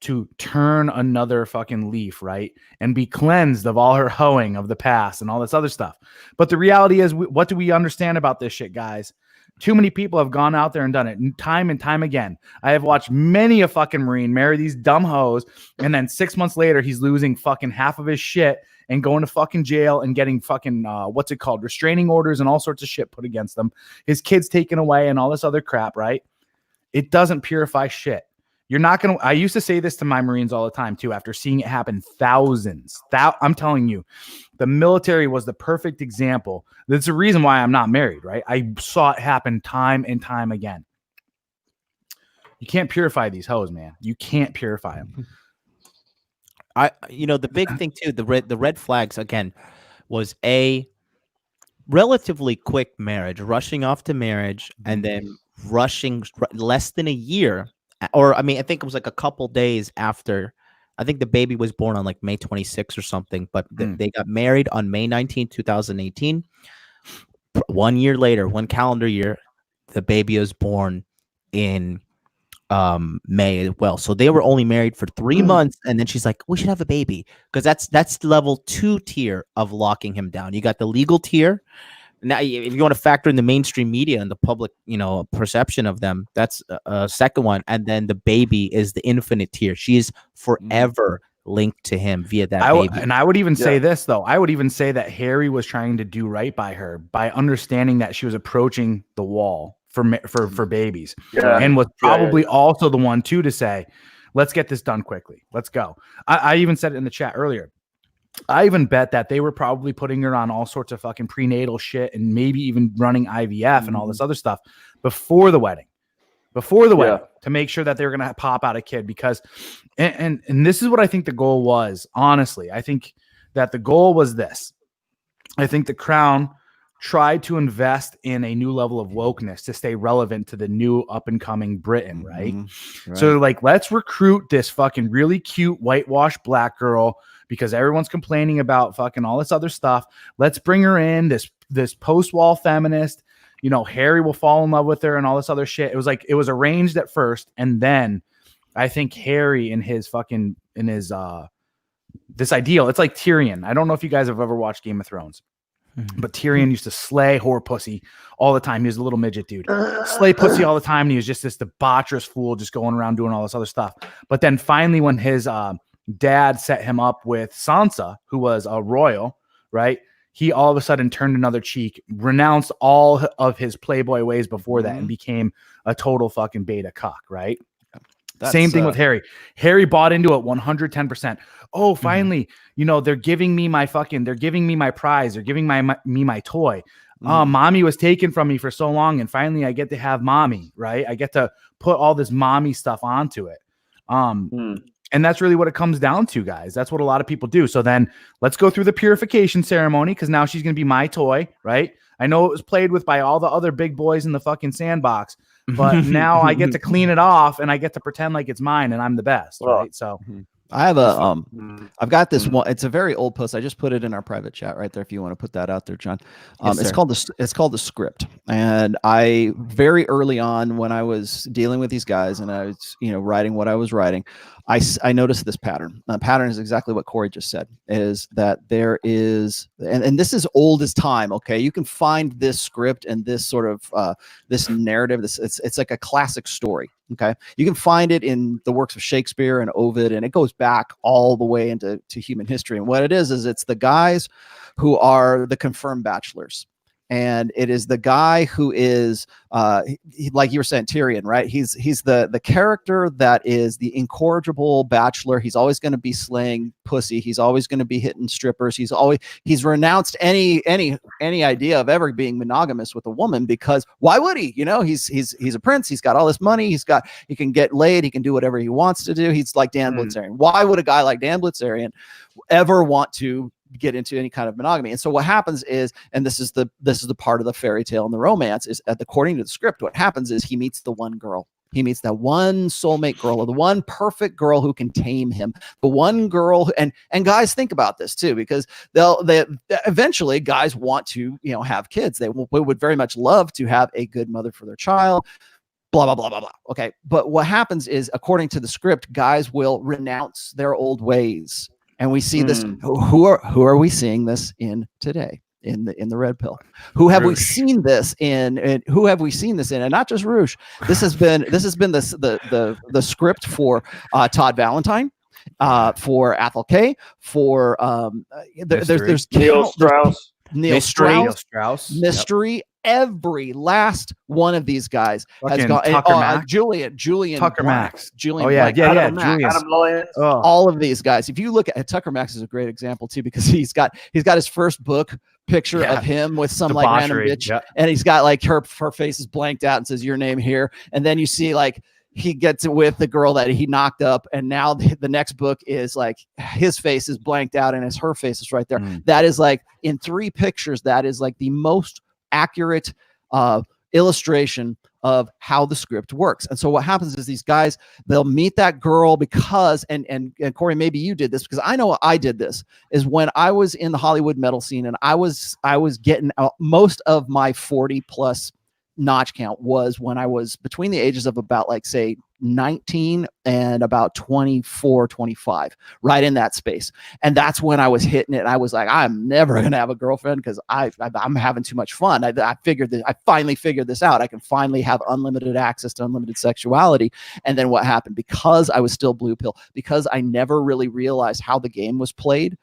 to turn another fucking leaf, right? And be cleansed of all her hoeing of the past and all this other stuff. But the reality is, what do we understand about this shit, guys? Too many people have gone out there and done it time and time again. I have watched many a fucking Marine marry these dumb hoes, and then 6 months later, he's losing fucking half of his shit and going to fucking jail and getting fucking, what's it called? Restraining orders and all sorts of shit put against them. His kids taken away and all this other crap, right? It doesn't purify shit. You're not going to, I used to say this to my Marines all the time too, after seeing it happen thousands. I'm telling you, the military was the perfect example. That's the reason why I'm not married, right? I saw it happen time and time again. You can't purify these hoes, man. You can't purify them. The big thing too, the red flags again was a relatively quick marriage, rushing off to marriage, and then rushing less than a year. Or, I mean, I think it was like a couple days after. I think the baby was born on like May 26th or something, but they got married on May 19th, 2018. 1 year later, one calendar year, the baby was born in May as well. So they were only married for 3 months, and then she's like, we should have a baby, because that's level 2 tier of locking him down. You got the legal tier. Now, if you want to factor in the mainstream media and the public, perception of them, that's a second one. And then the baby is the infinite tier. She is forever linked to him via that baby. And I would even say this, though. I would even say that Harry was trying to do right by her by understanding that she was approaching the wall for babies, and was probably also the one too to say, let's get this done quickly. Let's go. I even said it in the chat earlier. I even bet that they were probably putting her on all sorts of fucking prenatal shit and maybe even running IVF and all this other stuff before the wedding, to make sure that they were going to pop out a kid, because, and this is what I think the goal was. Honestly, I think that the goal was this. I think the Crown tried to invest in a new level of wokeness to stay relevant to the new up and coming Britain. Right. So like, let's recruit this fucking really cute whitewashed black girl, because everyone's complaining about fucking all this other stuff. Let's bring her in, this post-wall feminist. Harry will fall in love with her and all this other shit. It was like, it was arranged at first, and then I think Harry in his this ideal, it's like Tyrion. I don't know if you guys have ever watched Game of Thrones, but Tyrion used to slay whore pussy all the time. He was a little midget dude. Slay pussy all the time, and he was just this debaucherous fool just going around doing all this other stuff. But then finally, when his dad set him up with Sansa, who was a royal, right? He all of a sudden turned another cheek, renounced all of his playboy ways before that, and became a total fucking beta cock, right? Same thing with Harry. Harry bought into it 110%. Oh, finally, they're giving me my prize. They're giving me my toy. Mommy was taken from me for so long, and finally I get to have mommy, right? I get to put all this mommy stuff onto it. And that's really what it comes down to, guys. That's what a lot of people do. So then let's go through the purification ceremony, because now she's going to be my toy, right? I know it was played with by all the other big boys in the fucking sandbox, but now I get to clean it off, and I get to pretend like it's mine and I'm the best, right? So I have I've got this one. It's a very old post. I just put it in our private chat right there, if you want to put that out there, John. It's called the Script. And I, very early on when I was dealing with these guys and I was, writing what I was writing, I noticed this pattern. The pattern is exactly what Corey just said, is that there is, and this is old as time. Okay. You can find this script and this sort of, this narrative, it's like a classic story. Okay. You can find it in the works of Shakespeare and Ovid, and it goes back all the way into human history. And what it is it's the guys who are the confirmed bachelors. and it is the guy who is like you were saying, Tyrion, right? He's the character that is the incorrigible bachelor. He's always going to be slaying pussy. He's always going to be hitting strippers. He's renounced any idea of ever being monogamous with a woman, because why would he? He's a prince. He's got all this money. He can get laid. He can do whatever he wants to do. He's like Dan Blitzerian. Why would a guy like Dan Blitzerian ever want to get into any kind of monogamy? And so what happens is, and this is the part of the fairy tale and the romance, is according to the script, what happens is he meets the one girl. He meets that one soulmate girl, or the one perfect girl who can tame him. The one girl, and guys think about this too, because they eventually guys want to have kids. They would very much love to have a good mother for their child. Blah, blah, blah, blah, blah. Okay. But what happens is, according to the script, guys will renounce their old ways. And we see this. Who are we seeing this in today in the red pill? Who have we seen this in? And who have we seen this in? And not just Rouge. This has been the script for Todd Valentine, for Athol K, for there's Neil Strauss, Mystery. Yep. Every last one of these guys has gone. Julian Tucker Max, Julian. Adam Lyons. Oh. All of these guys. If you look at Tucker Max, is a great example too, because he's got his first book picture of him with some like random bitch, and he's got like her face is blanked out and says your name here, and then you see like he gets it with the girl that he knocked up, and now the next book is like his face is blanked out and her face is right there. That is like in 3 pictures. That is like the most accurate illustration of how the script works. And so what happens is these guys, they'll meet that girl because, and Corey, maybe you did this, because I know I did this, is when I was in the Hollywood metal scene, and I was getting most of my 40 plus notch count was when I was between the ages of about like say 19 and about 24, 25, right in that space. And that's when I was hitting it. I was like, I'm never going to have a girlfriend because I'm having too much fun. I finally figured this out. I can finally have unlimited access to unlimited sexuality. And then what happened? Because I was still blue pill, because I never really realized how the game was played,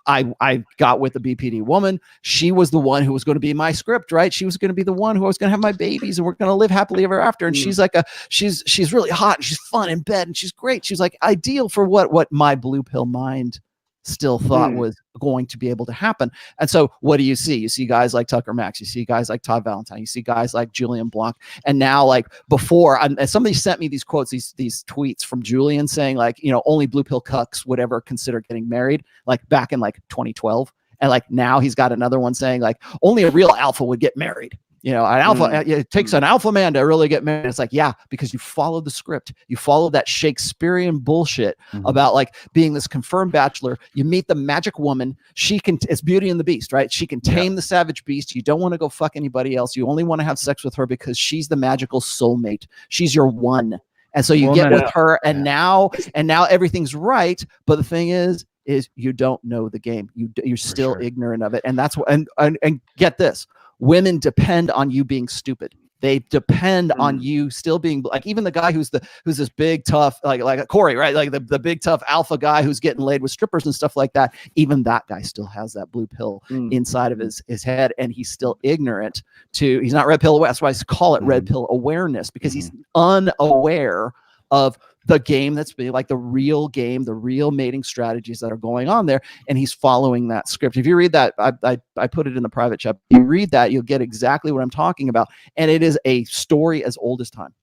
I got with the BPD woman. She was the one who was going to be my script, right? She was going to be the one who I was going to have my babies and we're going to live happily ever after. And she's like she's really hot and she's fun in bed and she's great. She's like ideal for what my blue pill mind still thought was going to be able to happen. And so what do you see? You see guys like Tucker Max, you see guys like Todd Valentine, you see guys like Julian Blanc. And now like before, somebody sent me these quotes, these tweets from Julian saying like, only blue pill cucks would ever consider getting married, like back in like 2012. And like now he's got another one saying like only a real alpha would get married. An alpha, it takes an alpha man to really get married. It's like, yeah, because you followed the script. You followed that Shakespearean bullshit about like being this confirmed bachelor. You meet the magic woman. It's Beauty and the Beast, right? She can tame the savage beast. You don't want to go fuck anybody else. You only want to have sex with her because she's the magical soulmate. She's your one. And so you get with her and now everything's right. But the thing is you don't know the game. You're still ignorant of it. And that's what, and get this. Women depend on you being stupid. They depend on you still being like, even the guy who's this big tough like Corey, right? Like the big tough alpha guy who's getting laid with strippers and stuff like that. Even that guy still has that blue pill inside of his head, and he's still ignorant to. He's not red pill aware. That's why I call it red pill awareness, because he's unaware of the game that's being like the real game, the real mating strategies that are going on there. And he's following that script. If you read that, I put it in the private chat. You read that, you'll get exactly what I'm talking about. And it is a story as old as time.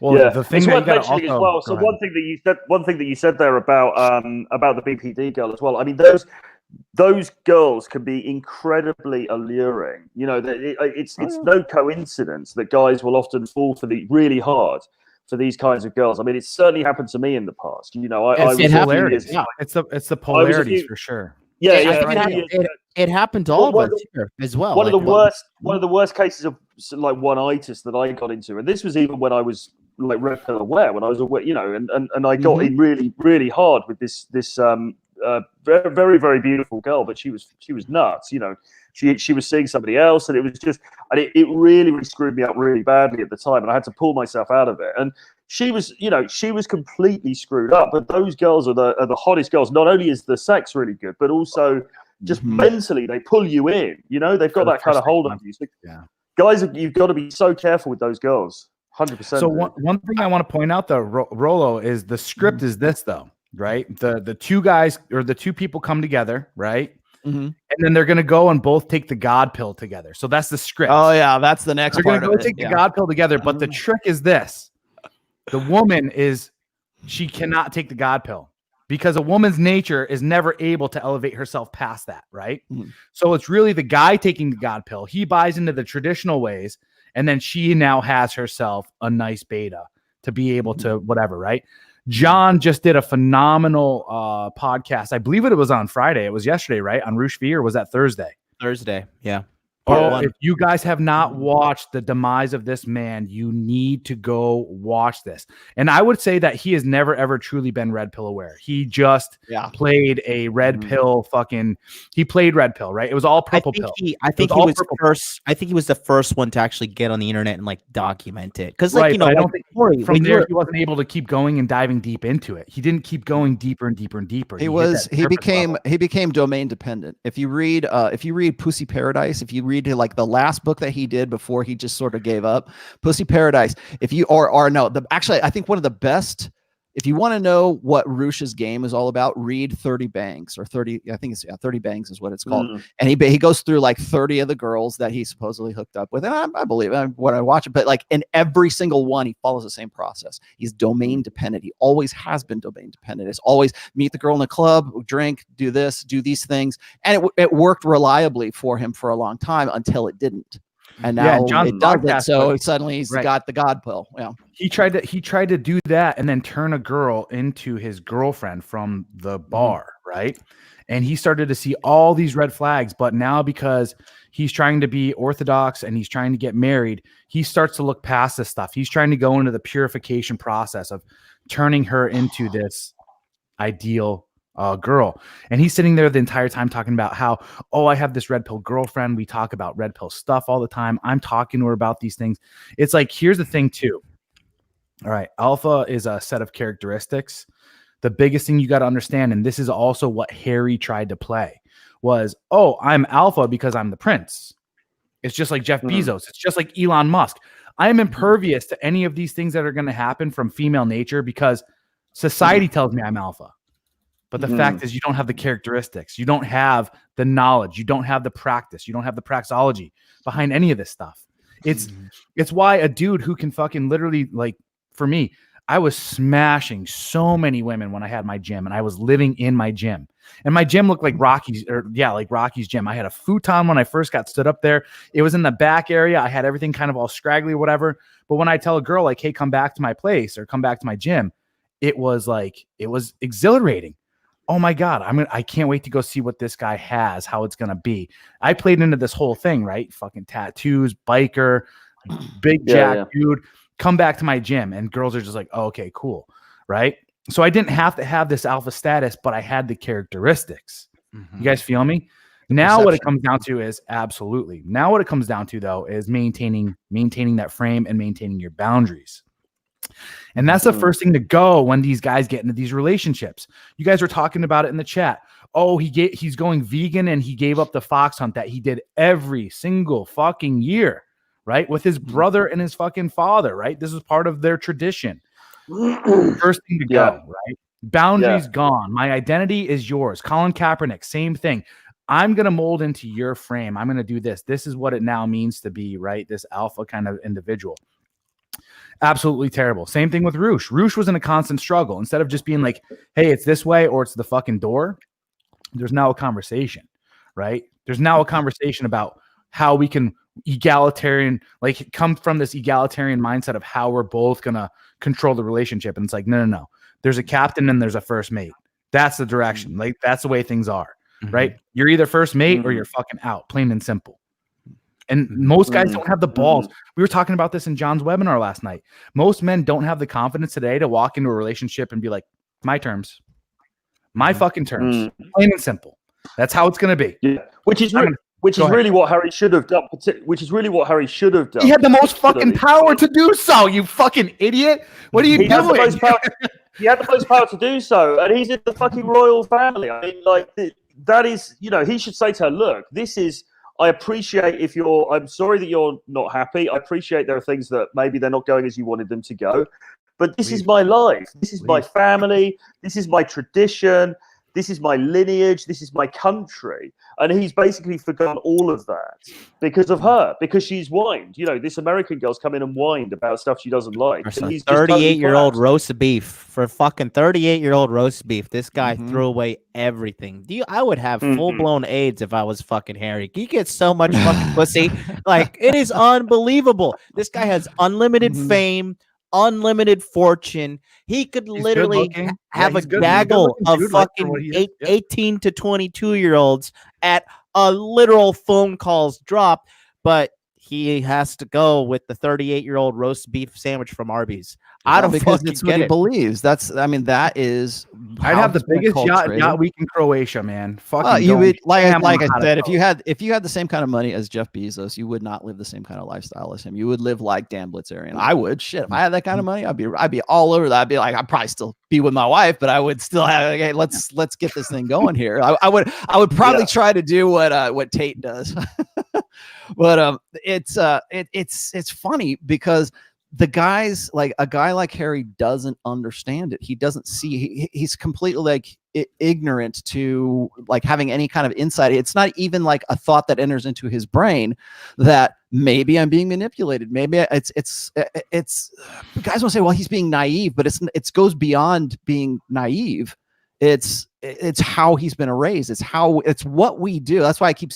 Well, the thing that you got also, as well. So one thing that you said there about the BPD girl as well. I mean, those girls can be incredibly alluring. It's no coincidence that guys will often fall for the really hard for these kinds of girls. I mean, it's certainly happened to me in the past. It's the polarities for sure. It happened to all of us here as well. One of the worst cases of like one-itis that I got into, and this was even when I was like red pill aware, when I was aware, and I got in really, really hard with this very, very, very beautiful girl, but she was nuts. She was seeing somebody else, and it was just, and it really, really screwed me up really badly at the time, and I had to pull myself out of it. And she was completely screwed up. But those girls are the hottest girls. Not only is the sex really good, but also just mentally they pull you in. You know, they've got that kind of hold on you. So guys, you've got to be so careful with those girls. 100%. So one thing I want to point out though, Rolo, is the script is this though, right? The two guys or the two people come together, right? And then they're going to go and both take the God pill together. So that's the script. Oh yeah, that's the next. They're going to go take the God pill together. But the trick is this: the woman she cannot take the God pill because a woman's nature is never able to elevate herself past that, right? So it's really the guy taking the God pill. He buys into the traditional ways, and then she now has herself a nice beta to be able to whatever, right? John just did a phenomenal podcast. I believe it was on Friday. It was yesterday, right? On Roosh V, or was that Thursday? Thursday, yeah. Oh, if you guys have not watched The Demise of This Man, you need to go watch this. And I would say that he has never, ever truly been red pill aware. He just played a red pill he played red pill, right? It was all purple pill. I think he was the first one to actually get on the internet and like document it. Because like, I don't think from there he wasn't able to keep going and diving deep into it. He didn't keep going deeper and deeper and deeper. He became domain dependent. If you read Pussy Paradise, if you read like the last book that he did before he just sort of gave up, Pussy Paradise, actually I think one of the best, if you want to know what Roosh's game is all about, read 30 Bangs or 30, I think it's 30 Bangs is what it's called. And he goes through like 30 of the girls that he supposedly hooked up with. And I believe when I watch it, but like in every single one, he follows the same process. He's domain dependent. He always has been domain dependent. It's always meet the girl in the club, drink, do this, do these things. And it worked reliably for him for a long time until it didn't. And now it doesn't. So suddenly he's got the God pill. Yeah. He tried to do that and then turn a girl into his girlfriend from the bar, right? And he started to see all these red flags. But now because he's trying to be orthodox and he's trying to get married, he starts to look past this stuff. He's trying to go into the purification process of turning her into this ideal girl. And he's sitting there the entire time talking about how, I have this red pill girlfriend. We talk about red pill stuff all the time. I'm talking to her about these things. It's like, here's the thing too. All right. Alpha is a set of characteristics. The biggest thing you got to understand, and this is also what Harry tried to play, was, I'm alpha because I'm the prince. It's just like Jeff Bezos. It's just like Elon Musk. I am impervious to any of these things that are going to happen from female nature because society tells me I'm alpha. But the fact is, you don't have the characteristics. You don't have the knowledge. You don't have the practice. You don't have the praxology behind any of this stuff. It's why a dude who can fucking literally, like, for me, I was smashing so many women when I had my gym and I was living in my gym. And my gym looked like Rocky's gym. I had a futon when I first got stood up there. It was in the back area. I had everything kind of all scraggly or whatever. But when I tell a girl like, hey, come back to my place or come back to my gym, it was exhilarating. Oh my God, I can't wait to go see what this guy has, how it's going to be. I played into this whole thing, right? Fucking tattoos, biker, big jack dude, come back to my gym. And girls are just like, oh, okay, cool. Right. So I didn't have to have this alpha status, but I had the characteristics. You guys feel me? Now what it comes down to is absolutely. Now what it comes down to though, is maintaining that frame and maintaining your boundaries. And that's the first thing to go when these guys get into these relationships. You guys were talking about it in the chat. He's going vegan and he gave up the fox hunt that he did every single fucking year, right? With his brother and his fucking father, right? This is part of their tradition. First thing to go, right? Boundaries gone. My identity is yours. Colin Kaepernick, same thing. I'm going to mold into your frame. I'm going to do this. This is what it now means to be, right? This alpha kind of individual. Absolutely terrible. Same thing with Roosh. Roosh was in a constant struggle. Instead of just being like, hey, it's this way or it's the fucking door, there's now a conversation, right? There's now a conversation about how we can come from this egalitarian mindset of how we're both going to control the relationship. And it's like, no. There's a captain and there's a first mate. That's the direction. Like, that's the way things are, right? You're either first mate or you're fucking out, plain and simple. And most guys don't have the balls. We were talking about this in John's webinar last night. Most men don't have the confidence today to walk into a relationship and be like, my terms, my fucking terms, plain and simple. That's how it's going to be. Yeah. Which is really what Harry should have done. He had the most fucking power to do so, you fucking idiot. What are you doing? He had the most power to do so, and he's in the fucking royal family. I mean, like, that is, you know, he should say to her, look, this is, I appreciate I'm sorry that you're not happy. I appreciate there are things that maybe they're not going as you wanted them to go, but this is my life. This is my family. This is my tradition. This is my lineage. This is my country. And he's basically forgotten all of that because of her, because she's whined. You know, this American girl's come in and whined about stuff she doesn't like. For 38-year-old roast beef. For fucking 38-year-old roast beef, this guy threw away everything. I would have full-blown AIDS if I was fucking Harry. He gets so much fucking pussy. Like, it is unbelievable. This guy has unlimited fame, unlimited fortune. He could literally have a gaggle of fucking 18 to 22-year-olds at a literal phone calls drop, but he has to go with the 38-year-old roast beef sandwich from Arby's. I don't because it's what he believes. That is. I'd have the biggest yacht week in Croatia, man. Fucking you would like I said, if you had the same kind of money as Jeff Bezos, you would not live the same kind of lifestyle as him. You would live like Dan Blitzerian. I would. Shit, if I had that kind of money, I'd be all over that. I'd be like, I'd probably still be with my wife, but I would still have. Okay, let's get this thing going here. I would probably try to do what Tate does. But it's funny because the guys, like a guy like Harry, doesn't understand it. He doesn't see. He's completely like ignorant to like having any kind of insight. It's not even like a thought that enters into his brain that maybe I'm being manipulated. Maybe it's guys will say, well, he's being naive, but it goes beyond being naive. It's how he's been raised. It's what we do. That's why I keep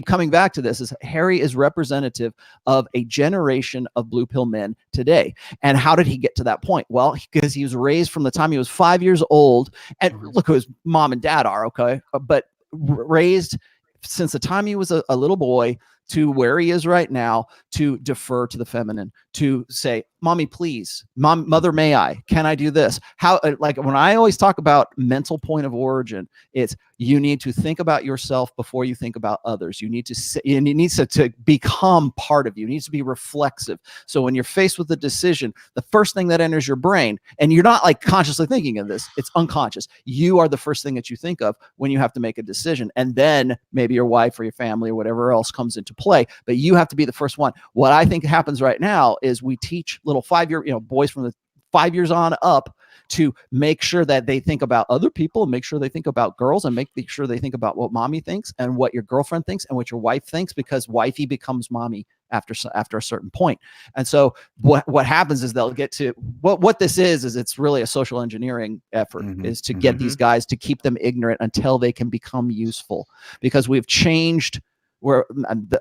coming back to this, is Harry is representative of a generation of blue pill men today. And how did he get to that point? Well, because he was raised from the time he was 5 years old, and look who his mom and dad are. Okay. But raised since the time he was a little boy to where he is right now, to defer to the feminine, to say, mommy, please, mother, may I, can I do this? How, like when I always talk about mental point of origin, it's you need to think about yourself before you think about others. You need to and it needs to become part of you. It needs to be reflexive. So when you're faced with a decision, the first thing that enters your brain, and you're not like consciously thinking of this, it's unconscious. You are the first thing that you think of when you have to make a decision. And then maybe your wife or your family or whatever else comes into play, but you have to be the first one. What I think happens right now is we teach little 5-year, boys from the 5 years on up to make sure that they think about other people, and make sure they think about girls, and make sure they think about what mommy thinks and what your girlfriend thinks and what your wife thinks, because wifey becomes mommy after a certain point. And so what happens is they'll get to what this is it's really a social engineering effort, is to get these guys, to keep them ignorant until they can become useful, because we've changed. Where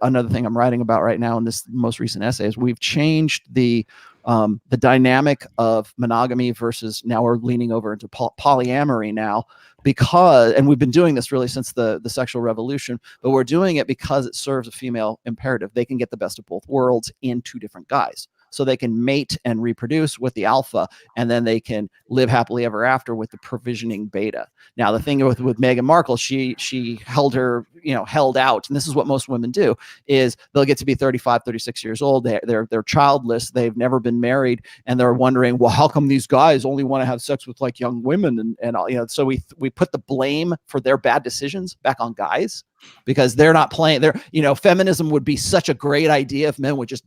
another thing I'm writing about right now in this most recent essay is we've changed the dynamic of monogamy versus now we're leaning over into polyamory now, because, and we've been doing this really since the sexual revolution, but we're doing it because it serves a female imperative. They can get the best of both worlds in two different guys. So they can mate and reproduce with the alpha, and then they can live happily ever after with the provisioning beta. Now, the thing with Meghan Markle, she held out, and this is what most women do, is they'll get to be 35, 36 years old. They're childless. They've never been married, and they're wondering, well, how come these guys only want to have sex with like young women? And so we put the blame for their bad decisions back on guys, because they're not playing. Feminism would be such a great idea if men would just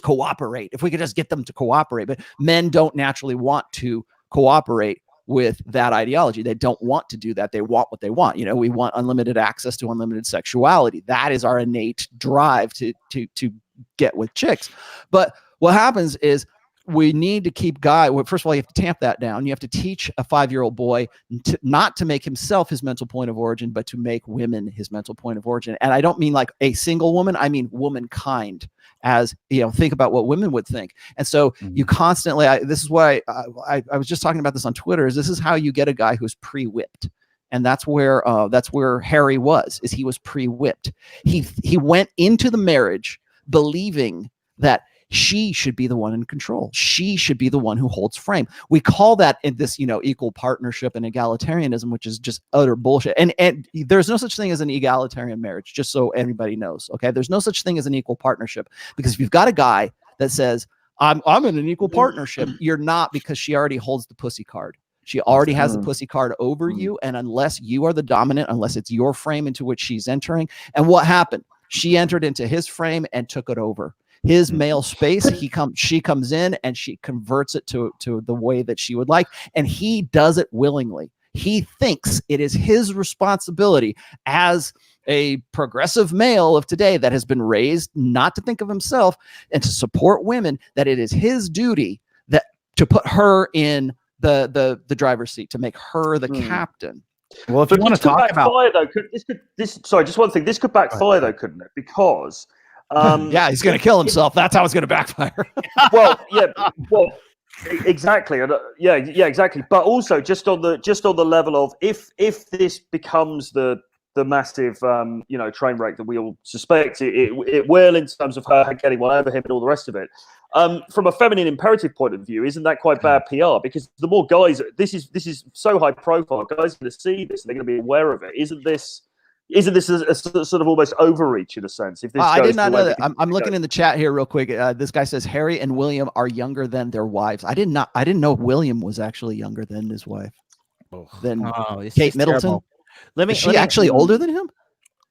cooperate, if we could just get them to cooperate. But men don't naturally want to cooperate with that ideology. They don't want to do that. They want what they want. We want unlimited access to unlimited sexuality. That is our innate drive to get with chicks. But what happens is we need to keep first of all, you have to tamp that down. You have to teach a 5-year-old boy not to make himself his mental point of origin, but to make women his mental point of origin. And I don't mean like a single woman. I mean womankind, as think about what women would think. And so you constantly, this is why I was just talking about this on Twitter, is this is how you get a guy who's pre-whipped. And that's where Harry was he was pre-whipped. He went into the marriage believing that she should be the one in control. She should be the one who holds frame. We call that in this, equal partnership and egalitarianism, which is just utter bullshit. And there's no such thing as an egalitarian marriage, just so everybody knows. Okay. There's no such thing as an equal partnership, because if you've got a guy that says, I'm in an equal partnership, you're not, because she already holds the pussy card. She already has the pussy card over you. And unless you are the dominant, unless it's your frame into which she's entering. And what happened? She entered into his frame and took it over. His male space, she comes in and she converts it to the way that she would like. And he does it willingly. He thinks it is his responsibility as a progressive male of today that has been raised not to think of himself and to support women, that it is his duty that to put her in the driver's seat, to make her the captain. Well, if you want to talk about sorry, just one thing. This could backfire though, couldn't it? Because yeah, he's going to kill himself. That's how it's going to backfire. Well, exactly, and yeah, exactly. But also, just on the level of if this becomes the massive train wreck that we all suspect it will, in terms of her getting one over him and all the rest of it. From a feminine imperative point of view, isn't that quite bad PR? Because the more guys, this is so high profile, guys are going to see this and they're going to be aware of it. Isn't this a sort of almost overreach in a sense? If this I did not know that. I'm looking in the chat here real quick. This guy says Harry and William are younger than their wives. I didn't know William was actually younger than his wife. Than Kate Middleton. Terrible. Is she actually older than him?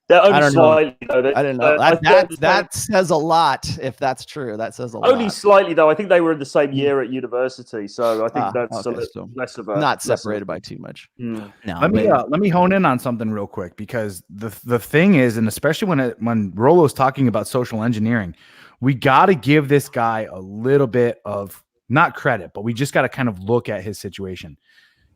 They're only slightly, though. I didn't know. That says a lot. If that's true, that says a lot. Only slightly, though. I think they were in the same year at university, so I think that's less of a not separated by too much. No, let me hone in on something real quick, because the thing is, and especially when Rollo's talking about social engineering, we got to give this guy a little bit of not credit, but we just got to kind of look at his situation.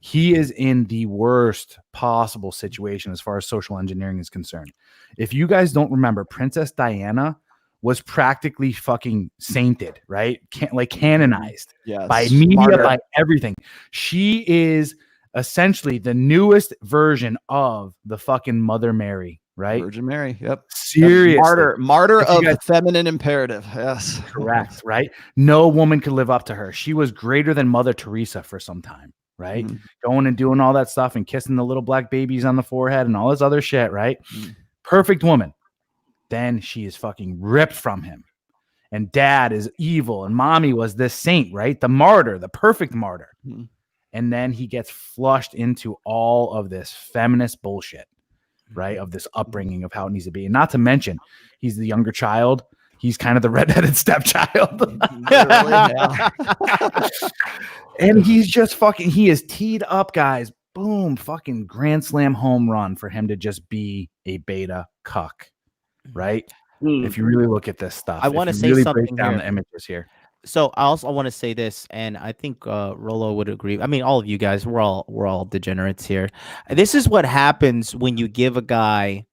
He is in the worst possible situation as far as social engineering is concerned. If you guys don't remember, Princess Diana was practically fucking sainted, right? Canonized by media, by everything. She is essentially the newest version of the fucking Mother Mary, right? Virgin Mary, yep. Seriously. Martyr of the feminine imperative. Yes. Correct, right? No woman could live up to her. She was greater than Mother Teresa for some time. Right? Going and doing all that stuff and kissing the little black babies on the forehead and all this other shit, right? Perfect woman. Then she is fucking ripped from him. And dad is evil. And mommy was this saint, right? The martyr, the perfect martyr. And then he gets flushed into all of this feminist bullshit, right? Of this upbringing of how it needs to be. And not to mention, he's the younger child. He's kind of the redheaded stepchild. And he's just he is teed up, guys. Boom, fucking grand slam home run for him to just be a beta cuck, right? If you really look at this stuff. I want to say something break down the images here. So I also want to say this, and I think Rollo would agree. I mean, all of you guys, we're all degenerates here. This is what happens when you give a guy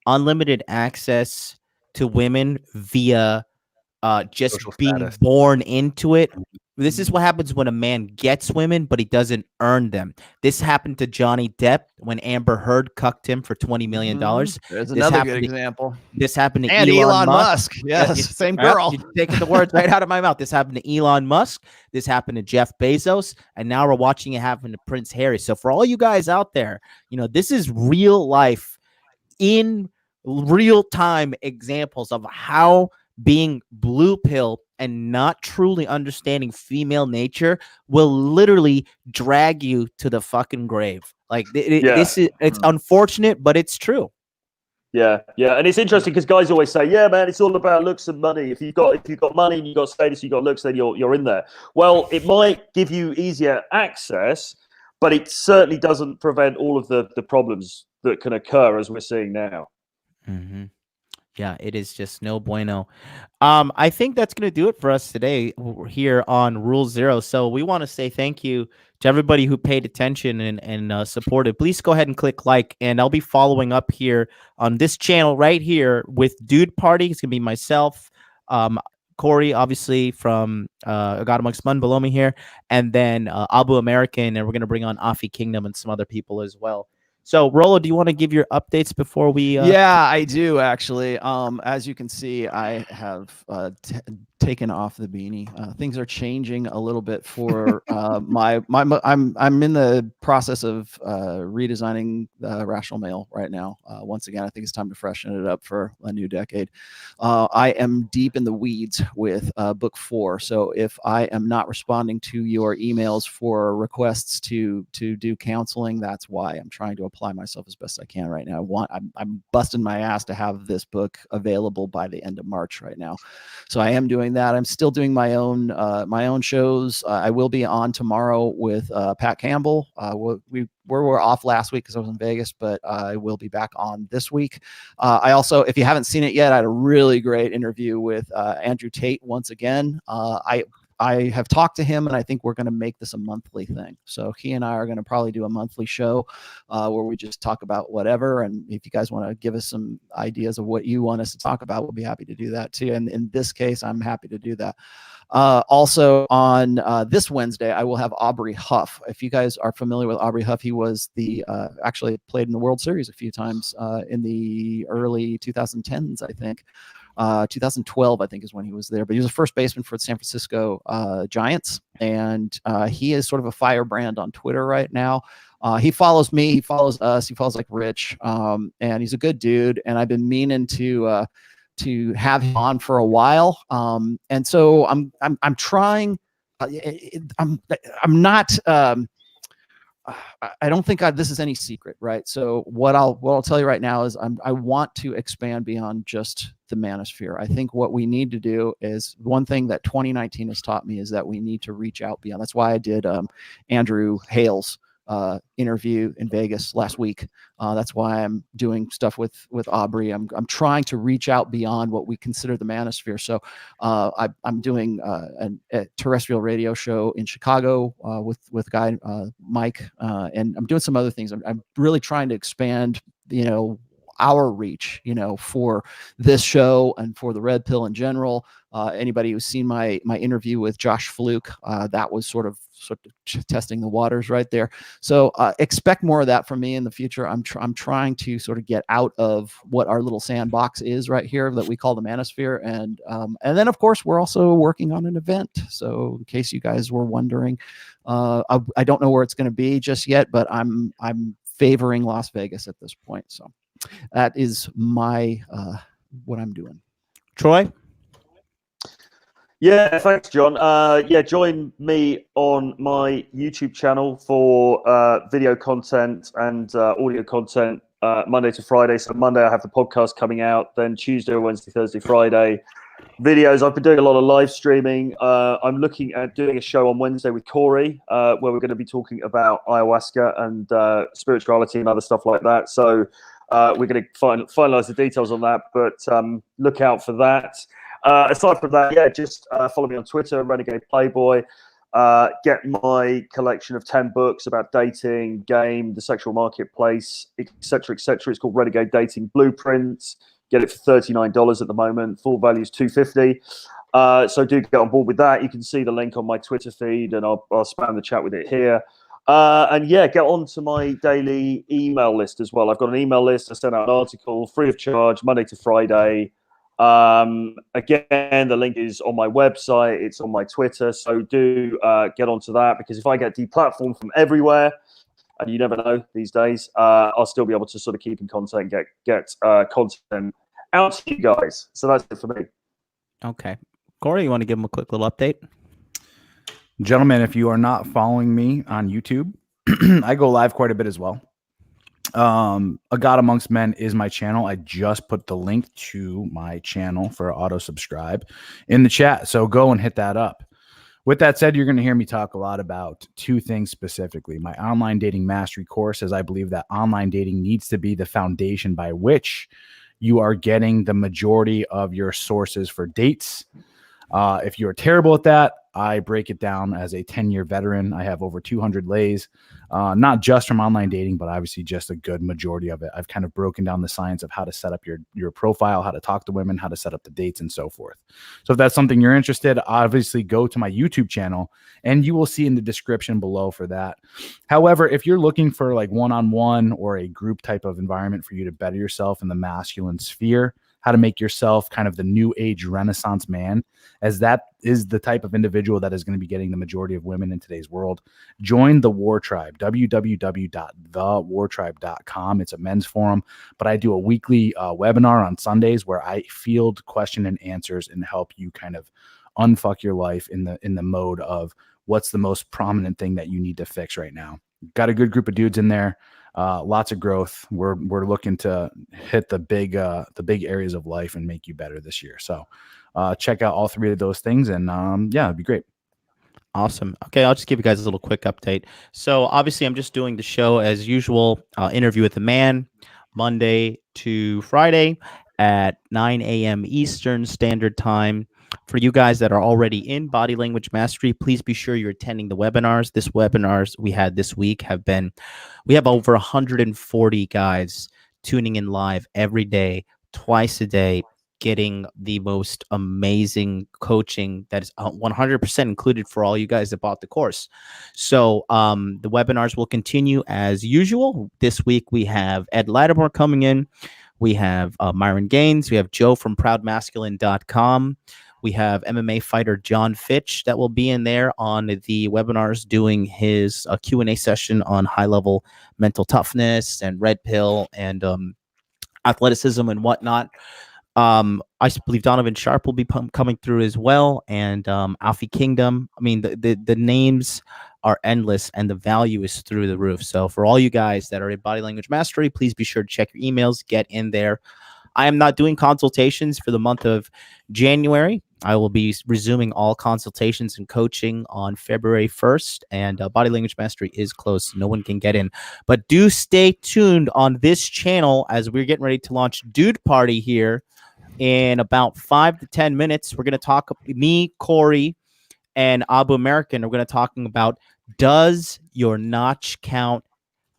unlimited access to women via just social being status. Born into it. This is what happens when a man gets women, but he doesn't earn them. This happened to Johnny Depp when Amber Heard cucked him for $20 million. There's another good example. This happened to Elon Musk. Yes, same girl. You're taking the words right out of my mouth. This happened to Elon Musk. This happened to Jeff Bezos. And now we're watching it happen to Prince Harry. So for all you guys out there, this is real life, in real time examples of how being blue pill and not truly understanding female nature will literally drag you to the fucking grave. Like it's unfortunate, but it's true. Yeah, and it's interesting because guys always say, "Yeah, man, it's all about looks and money. If you've got money and you've got status, you've got looks, then you're in there." Well, it might give you easier access, but it certainly doesn't prevent all of the problems that can occur as we're seeing now. Mm-hmm. Yeah, it is just no bueno. I think that's going to do it for us today here on Rule Zero. So we want to say thank you to everybody who paid attention and supported. Please go ahead and click like, and I'll be following up here on this channel right here with Dude Party. It's going to be myself, Corey, obviously, from God Amongst Men below me here, and then Abu American, and we're going to bring on Afi Kingdom and some other people as well. So, Rollo, do you want to give your updates before we? Yeah, I do actually. As you can see, I have taken off the beanie. Things are changing a little bit for I'm in the process of redesigning Rational Mail right now. Once again, I think it's time to freshen it up for a new decade. I am deep in the weeds with book 4. So if I am not responding to your emails for requests to do counseling, that's why. I'm trying to apply myself as best I can right now. I'm busting my ass to have this book available by the end of March right now. So I am doing that. I'm still doing my own shows. I will be on tomorrow with Pat Campbell. We were off last week because I was in Vegas, but I will be back on this week. I also, if you haven't seen it yet, I had a really great interview with Andrew Tate once again. I have talked to him, and I think we're going to make this a monthly thing. So he and I are going to probably do a monthly show where we just talk about whatever. And if you guys want to give us some ideas of what you want us to talk about, we'll be happy to do that too. And in this case, I'm happy to do that. Also on this Wednesday, I will have Aubrey Huff. If you guys are familiar with Aubrey Huff, he was actually played in the World Series a few times in the early 2010s, I think. 2012, I think, is when he was there. But he was a first baseman for the San Francisco Giants, and he is sort of a firebrand on Twitter right now. He follows me, he follows us, he follows like Rich, and he's a good dude. And I've been meaning to have him on for a while. And so I'm trying. I'm not. I don't think this is any secret, right? So what I'll tell you right now is I want to expand beyond just the manosphere. I think what we need to do is, one thing that 2019 has taught me is that we need to reach out beyond. That's why I did Andrew Hale's interview in Vegas last week. That's why I'm doing stuff with Aubrey. I'm trying to reach out beyond what we consider the manosphere. So I'm doing a terrestrial radio show in Chicago with guy Mike, and I'm doing some other things. I'm really trying to expand, our reach, for this show and for the Red Pill in general. Anybody who's seen my interview with Josh Fluke, that was sort of testing the waters right there. So expect more of that from me in the future. I'm trying to sort of get out of what our little sandbox is right here that we call the manosphere. And then, of course, we're also working on an event. So in case you guys were wondering, I don't know where it's going to be just yet, but I'm favoring Las Vegas at this point. So that is my what I'm doing. Troy? Yeah, thanks, John. Join me on my YouTube channel for video content and audio content Monday to Friday. So Monday I have the podcast coming out, then Tuesday, Wednesday, Thursday, Friday videos. I've been doing a lot of live streaming. I'm looking at doing a show on Wednesday with Corey, where we're going to be talking about ayahuasca and spirituality and other stuff like that. So we're going to finalize the details on that, but look out for that. Aside from that, just follow me on Twitter, Renegade Playboy. Get my collection of 10 books about dating, game, the sexual marketplace, etc., etc. It's called Renegade Dating Blueprints. Get it for $39 at the moment. Full value is $250. So do get on board with that. You can see the link on my Twitter feed, and I'll spam the chat with it here. Get on to my daily email list as well. I've got an email list. I send out an article free of charge Monday to Friday. Again, the link is on my website. It's on my Twitter. So do get onto that, because if I get deplatformed from everywhere, and you never know these days, I'll still be able to sort of keep in contact and get content out to you guys. So that's it for me. Okay. Corey, you want to give them a quick little update? Gentlemen, if you are not following me on YouTube, I go live quite a bit as well. A God Amongst Men is my channel. I just put the link to my channel for auto subscribe in the chat. So go and hit that up. With that said, you're going to hear me talk a lot about two things specifically. My online dating mastery course, as I believe that online dating needs to be the foundation by which you are getting the majority of your sources for dates. If you're terrible at that, I break it down as a 10-year veteran. I have over 200 lays, not just from online dating, but obviously just a good majority of it. I've kind of broken down the science of how to set up your profile, how to talk to women, how to set up the dates, and so forth. So if that's something you're interested, obviously go to my YouTube channel, and you will see in the description below for that. However, if you're looking for like one-on-one or a group type of environment for you to better yourself in the masculine sphere, how to make yourself kind of the new age Renaissance man, as that is the type of individual that is going to be getting the majority of women in today's world. Join the War Tribe, www.thewartribe.com. It's a men's forum, but I do a weekly webinar on Sundays where I field question and answers and help you kind of unfuck your life in the mode of what's the most prominent thing that you need to fix right now. Got a good group of dudes in there. Lots of growth. We're looking to hit the big areas of life and make you better this year. So check out all three of those things, and yeah, it'd be great. Awesome. Okay, I'll just give you guys a little quick update. So obviously, I'm just doing the show as usual. Interview with the Man, Monday to Friday at 9 a.m. Eastern Standard Time. For you guys that are already in Body Language Mastery, please be sure you're attending the webinars. This webinars we had this week we have over 140 guys tuning in live every day, twice a day, getting the most amazing coaching that is 100% included for all you guys that bought the course. So the webinars will continue as usual. This week we have Ed Lattimore coming in. We have Myron Gaines. We have Joe from proudmasculine.com. We have MMA fighter John Fitch that will be in there on the webinars doing his Q&A session on high-level mental toughness and red pill and athleticism and whatnot. I believe Donovan Sharp will be coming through as well, and Alfie Kingdom. I mean, the names are endless, and the value is through the roof. So for all you guys that are in Body Language Mastery, please be sure to check your emails, get in there. I am not doing consultations for the month of January. I will be resuming all consultations and coaching on February 1st, and Body Language Mastery is closed, so no one can get in. But do stay tuned on this channel as we're getting ready to launch Dude Party here in about 5 to 10 minutes. We're going to talk, me, Corey, and Abu American are going to talking about, does your notch count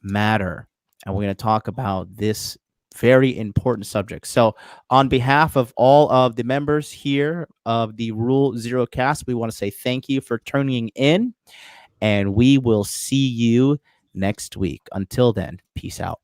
matter? And we're going to talk about this very important subject. So on behalf of all of the members here of the Rule Zero Cast, we want to say thank you for tuning in, and we will see you next week. Until then, peace out.